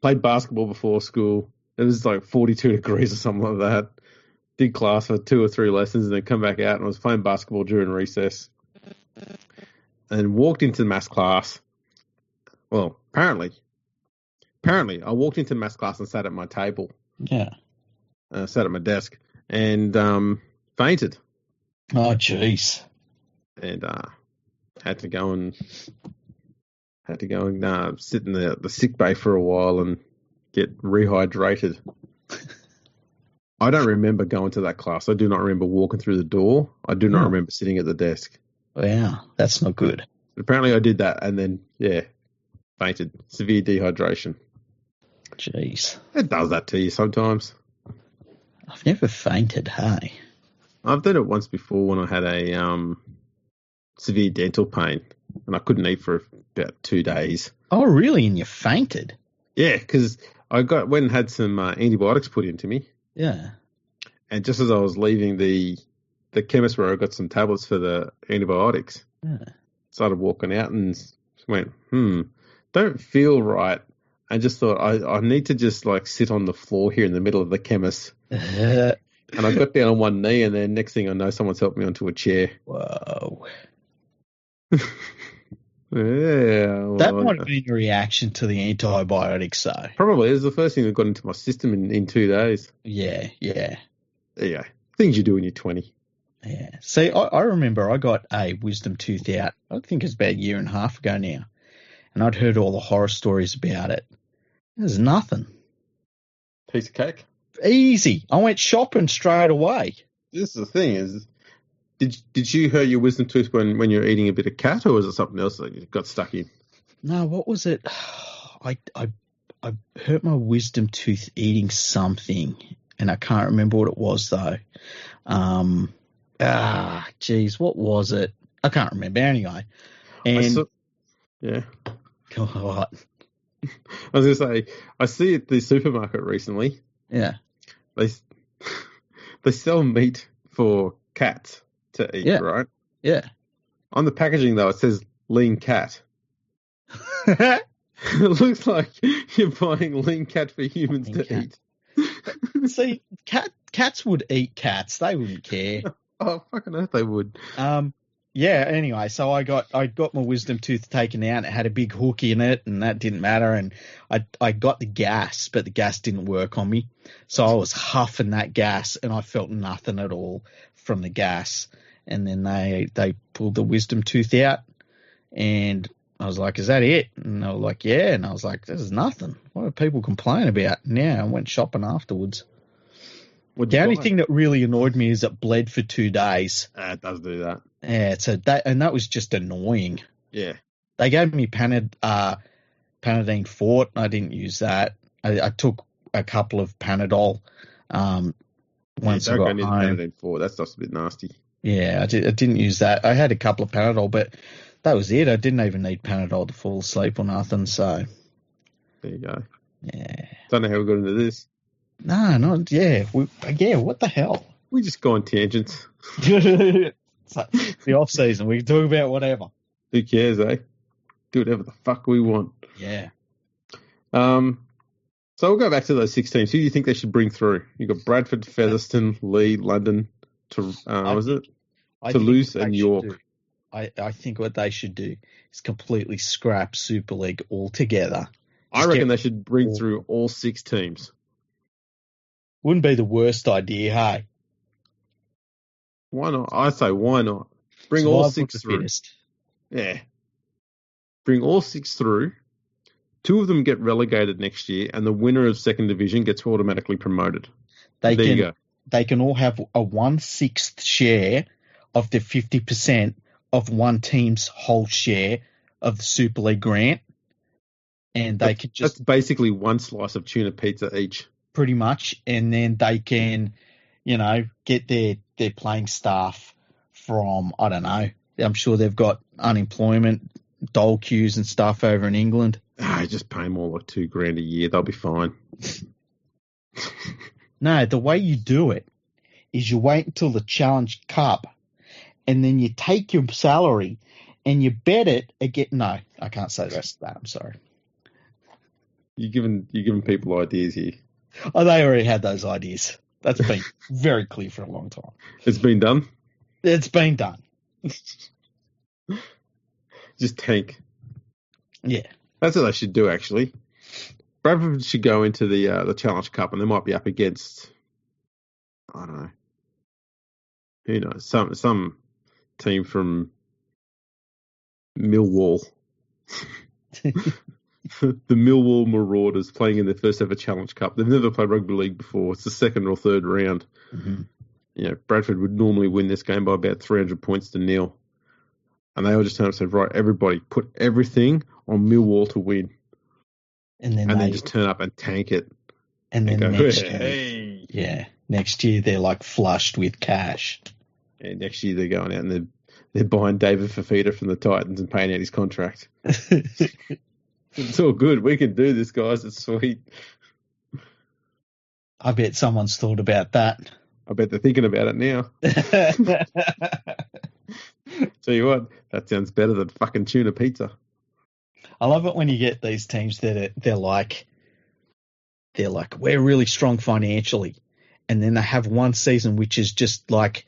played basketball before school. It was like 42 degrees or something like that. Did class for 2 or 3 lessons and then come back out and I was playing basketball during recess and walked into maths class. Well, apparently I walked into maths class and sat at my table. Yeah. Sat at my desk and fainted. Oh, jeez. And had to go and sit in the sick bay for a while and get rehydrated. I don't remember going to that class. I do not remember walking through the door. I do not remember sitting at the desk. Wow, that's not good. Apparently I did that and then, fainted. Severe dehydration. Jeez. It does that to you sometimes. I've never fainted, hey? I've done it once before when I had a severe dental pain and I couldn't eat for about 2 days. Oh, really? And you fainted? Yeah, because I went and had some antibiotics put into me. Yeah. And just as I was leaving the chemist where I got some tablets for the antibiotics, started walking out and went, don't feel right. And just thought, I need to just like sit on the floor here in the middle of the chemist. And I got down on one knee and then next thing I know, someone's helped me onto a chair. Whoa. Yeah. That might have been a reaction to the antibiotics, though. Probably. It was the first thing that got into my system in 2 days. Yeah. Yeah. Things you do when you're 20. Yeah. See, I remember I got a wisdom tooth out, I think it's about a year and a half ago now. And I'd heard all the horror stories about it. There's nothing. Piece of cake? Easy. I went shopping straight away. This is the thing is, did you hurt your wisdom tooth when you're eating a bit of cat, or was it something else that you got stuck in? No, what was it? I hurt my wisdom tooth eating something, and I can't remember what it was though. Geez, what was it? I can't remember anyway. And yeah. God, I was going to say, I see at the supermarket recently, yeah, they sell meat for cats to eat, yeah, right? yeah. On the packaging, though, it says lean cat. It looks like you're buying lean cat for humans to eat. See, cats would eat cats. They wouldn't care. Oh, fucking earth, they would. Yeah, anyway, so I got my wisdom tooth taken out. It had a big hook in it, and that didn't matter. And I got the gas, but the gas didn't work on me. So I was huffing that gas, and I felt nothing at all from the gas. And then they pulled the wisdom tooth out, and I was like, "Is that it?" And they were like, "Yeah." And I was like, "This is nothing. What do people complain about?" And yeah, I went shopping afterwards. The only thing that really annoyed me is it bled for 2 days. It does do that. Yeah, so that was just annoying. Yeah. They gave me Panadine Forte. I didn't use that. I took a couple of Panadol once I got home. Panadine Forte. That's just a bit nasty. Yeah, I didn't use that. I had a couple of Panadol, but that was it. I didn't even need Panadol to fall asleep or nothing. So there you go. Yeah. Don't know how we got into this. No, not yeah. What the hell? We just go on tangents. It's the off season. We can talk about whatever. Who cares, eh? Do whatever the fuck we want. Yeah. So we'll go back to those 6 teams. Who do you think they should bring through? You got Bradford, Featherstone, Leigh, London, Toulouse, and York. I think what they should do is completely scrap Super League altogether. I reckon they should bring through all 6 teams. Wouldn't be the worst idea, hey? Why not? I say why not? Bring all 6 through. Fittest. Yeah. Bring all 6 through. 2 of them get relegated next year, and the winner of second division gets automatically promoted. There you go. They can all have a 1/6 share of the 50% of one team's whole share of the Super League grant. And they could just... That's basically one slice of tuna pizza each. Pretty much. And then they can, get their playing staff from, I don't know, I'm sure they've got unemployment, dole queues and stuff over in England. Just pay them all like $2,000 a year. They'll be fine. No, the way you do it is you wait until the Challenge Cup and then you take your salary and you bet it again. No, I can't say the rest of that. I'm sorry. You're giving people ideas here. Oh, they already had those ideas. That's been very clear for a long time. It's been done? It's been done. Just tank. Yeah. That's what they should do, actually. Bradford should go into the Challenge Cup, and they might be up against, I don't know, who knows, some team from Millwall. The Millwall Marauders playing in their first ever Challenge Cup. They've never played rugby league before. It's the second or third round. Mm-hmm. Bradford would normally win this game by about 300 points to 0. And they all just turned up and said, right, everybody, put everything on Millwall to win. And then just turn up and tank it. And then next year they're like flushed with cash. Yeah, next year they're going out and they're buying David Fafita from the Titans and paying out his contract. It's all good. We can do this, guys. It's sweet. I bet someone's thought about that. I bet they're thinking about it now. Tell you what, that sounds better than fucking tuna pizza. I love it when you get these teams that they're like, we're really strong financially. And then they have one season which is just like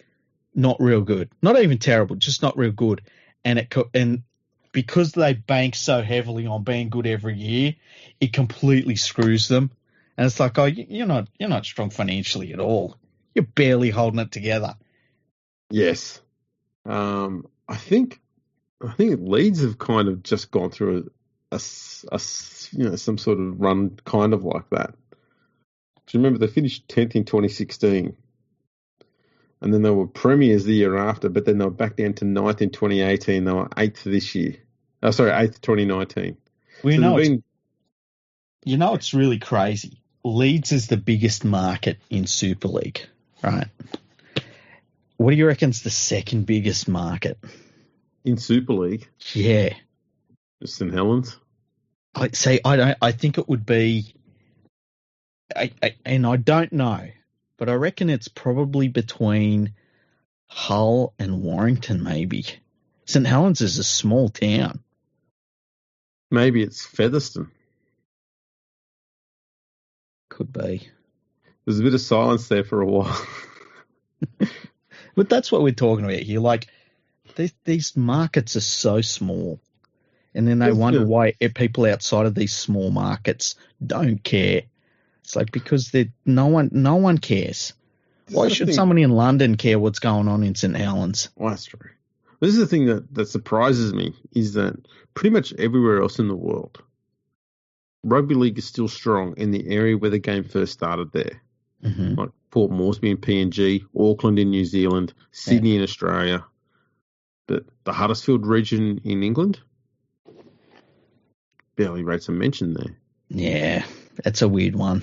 not real good. Not even terrible, just not real good. And because they bank so heavily on being good every year, it completely screws them. And it's like, oh, you're not strong financially at all. You're barely holding it together. Yes. I think Leeds have kind of just gone through some sort of run kind of like that. Do you remember they finished 10th in 2016? And then they were premiers the year after, but then they were back down to 9th in 2018. They were 8th this year. 8th 2019. Well, So there's been it's really crazy. Leeds is the biggest market in Super League, right? What do you reckon's the second biggest market? in Super League, Yeah. St Helens. I think it would be, and I don't know, but I reckon it's probably between Hull and Warrington, maybe. St Helens is a small town. Maybe it's Featherstone. Could be. There's a bit of silence there for a while. But that's what we're talking about here. Like, these markets are so small. And then they wonder why people outside of these small markets don't care. It's like, because no one cares. Why should someone in London care what's going on in St Helens? Well, that's true. This is the thing that surprises me, is that pretty much everywhere else in the world, rugby league is still strong in the area where the game first started there. Mm-hmm. Like Port Moresby in PNG, Auckland in New Zealand, Sydney in Australia. But the Huddersfield region in England, barely rates a mention there. Yeah, that's a weird one.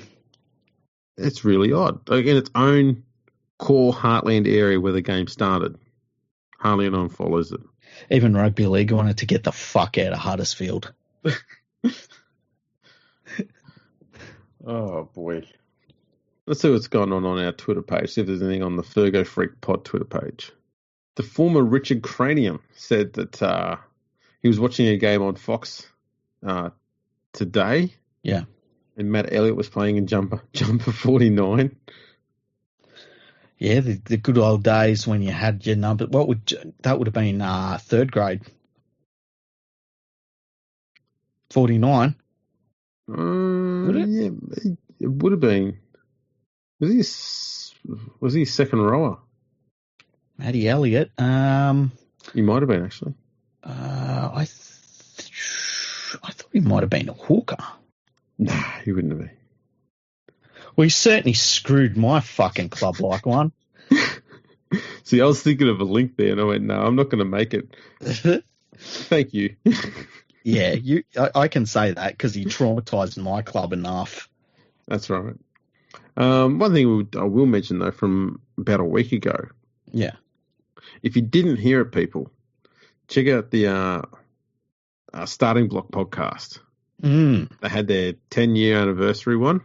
It's really odd. Like, in its own core heartland area where the game started, hardly anyone follows it. Even rugby league wanted to get the fuck out of Huddersfield. Oh, boy. Let's see what's going on our Twitter page, see if there's anything on the Fergo Freak Pod Twitter page. The former Richard Cranium said that he was watching a game on Fox today. Yeah. And Matt Elliott was playing in jumper 49. Yeah, the good old days when you had your number. That would have been third grade. 49. Would it? Yeah, it would have been. Was he a second rower? Matty Elliott. He might have been, actually. I thought he might have been a hooker. Nah, he wouldn't have been. Well, he certainly screwed my fucking club like one. See, I was thinking of a link there, and I went, no, I'm not going to make it. Thank you. Yeah, I can say that because he traumatised my club enough. That's right. One thing I will mention, though, from about a week ago. Yeah. If you didn't hear it, people, check out the Starting Block podcast. They had their 10-year anniversary one.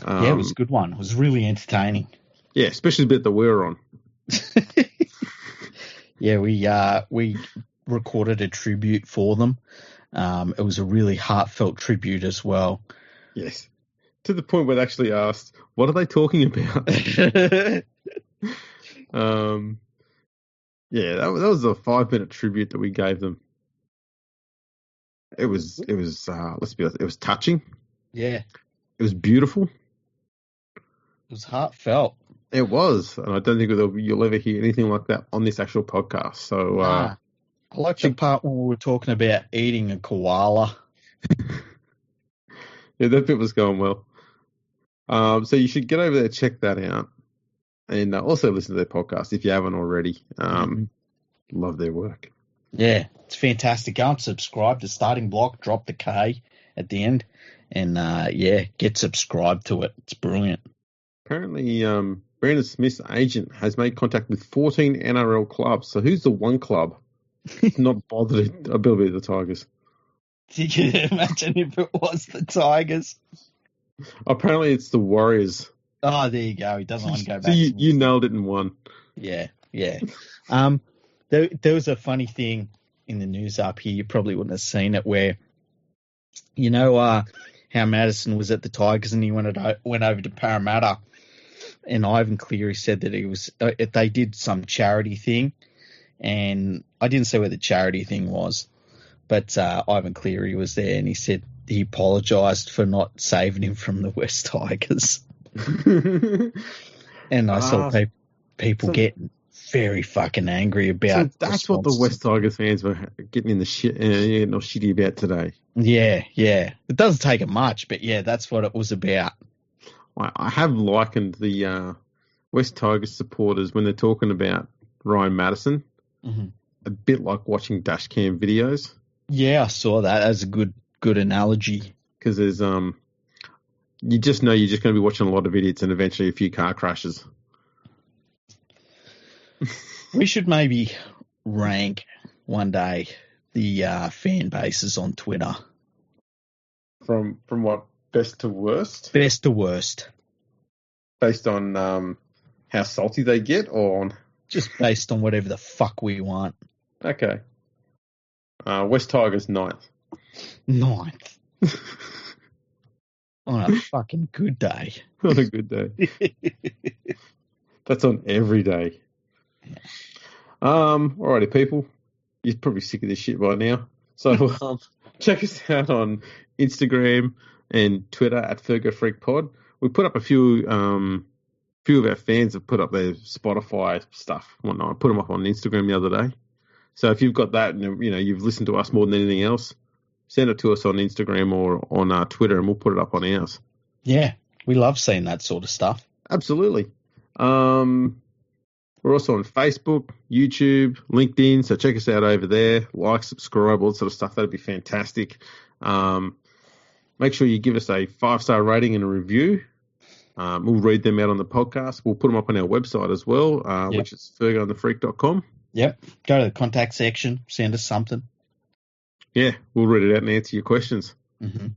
Yeah, it was a good one. It was really entertaining. Yeah, especially the bit that we were on. Yeah, we recorded a tribute for them. It was a really heartfelt tribute as well. Yes. To the point where they actually asked, what are they talking about? Yeah, that was a 5-minute tribute that we gave them. It was let's be honest, it was touching. Yeah. It was beautiful. It was heartfelt. It was, and I don't think you'll ever hear anything like that on this actual podcast. So, I like the part when we were talking about eating a koala. Yeah, that bit was going well. So you should get over there, check that out, and also listen to their podcast if you haven't already. Love their work. Yeah, it's fantastic. Go and subscribe to Starting Block. Drop the K at the end, and get subscribed to it. It's brilliant. Apparently, Brandon Smith's agent has made contact with 14 NRL clubs. So who's the one club not bothered to be the Tigers? Can you imagine if it was the Tigers? Apparently, it's the Warriors. Oh, there you go. He doesn't want to go back. So you nailed it in one. Yeah. There was a funny thing in the news up here. You probably wouldn't have seen it, where how Madison was at the Tigers and he went over to Parramatta, and Ivan Cleary said that they did some charity thing, and I didn't say where the charity thing was, but Ivan Cleary was there, and he said he apologised for not saving him from the West Tigers. And I saw people getting very fucking angry about. So that's what the West Tigers fans were getting in the shit, not shitty about today. Yeah. It doesn't take it much, but yeah, that's what it was about. I have likened the West Tigers supporters when they're talking about Ryan Madison a bit like watching dash cam videos. Yeah, I saw that as a good analogy. Because there's you just know you're just going to be watching a lot of idiots and eventually a few car crashes. We should maybe rank one day the fan bases on Twitter. From what, best to worst? Best to worst. Based on how salty they get, or on... Just based on whatever the fuck we want. Okay. West Tigers 9th. 9th. On a fucking good day. On a good day. That's on every day. Alrighty, people. You're probably sick of this shit by now. So check us out on Instagram and Twitter at FergoFreakPod. We put up a few of our fans have put up their Spotify stuff and whatnot. I put them up on Instagram the other day. So if you've got that and you've listened to us more than anything else, send it to us on Instagram or on Twitter and we'll put it up on ours. Yeah, we love seeing that sort of stuff. Absolutely. We're also on Facebook, YouTube, LinkedIn, so check us out over there. Like, subscribe, all that sort of stuff. That'd be fantastic. Make sure you give us a 5-star rating and a review. We'll read them out on the podcast. We'll put them up on our website as well, which is fergoandthefreak.com. Yep. Go to the contact section, send us something. Yeah, we'll read it out and answer your questions,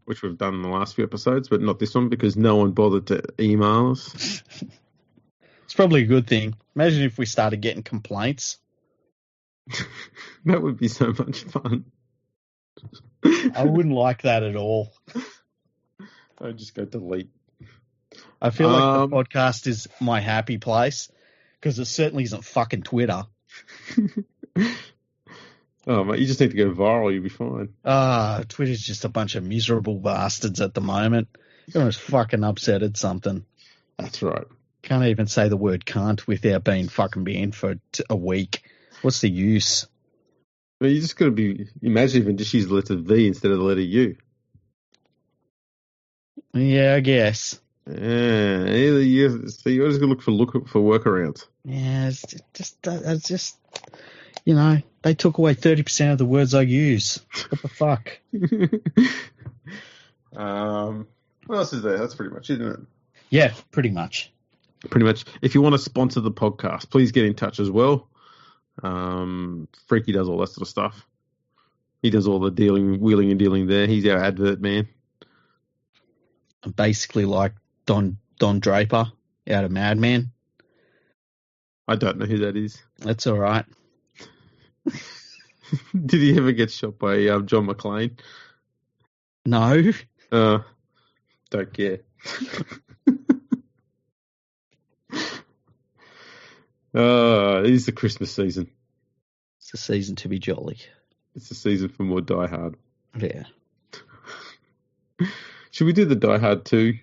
which we've done in the last few episodes, but not this one because no one bothered to email us. It's probably a good thing. Imagine if we started getting complaints. That would be so much fun. I wouldn't like that at all. I'd just go delete. I feel like the podcast is my happy place because it certainly isn't fucking Twitter. Oh, mate, you just need to go viral. You'll be fine. Twitter's just a bunch of miserable bastards at the moment. You're almost fucking upset at something. That's right. Can't even say the word cunt without being fucking banned for a week. What's the use? Well, you just got to be... Imagine if you just use the letter V instead of the letter U. Yeah, I guess. Yeah, either you... So you always got to look for workarounds. Yeah, it's just... they took away 30% of the words I use. What the fuck? What else is there? That's pretty much, isn't it? Yeah, pretty much. Pretty much. If you want to sponsor the podcast, please get in touch as well. Freaky does all that sort of stuff. He does all the wheeling and dealing there. He's our advert man. I'm basically like Don Draper out of Mad Men. I don't know who that is. That's all right. Did he ever get shot by John McClane? No. Don't care. It is the Christmas season. It's the season to be jolly. It's the season for more Die Hard. Yeah. Should we do the Die Hard 2?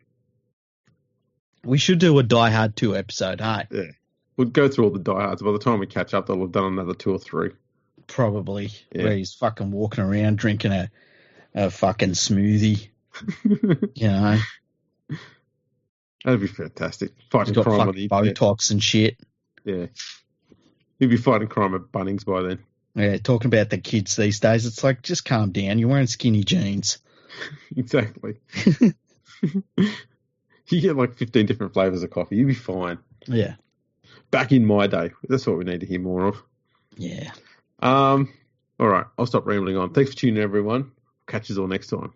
We should do a Die Hard 2 episode, hey? Yeah. We'll go through all the Die Hards. By the time we catch up, they'll have done another 2 or 3. Probably. Yeah. Where he's fucking walking around drinking a fucking smoothie. That'd be fantastic. Fighting He's got crime on fucking the internet. Botox and shit. Yeah. He'd be fighting crime at Bunnings by then. Yeah, talking about the kids these days, it's like, just calm down. You're wearing skinny jeans. Exactly. You get like 15 different flavours of coffee. You'd be fine. Yeah. Back in my day. That's what we need to hear more of. Yeah. All right. I'll stop rambling on. Thanks for tuning in, everyone. Catch us all next time.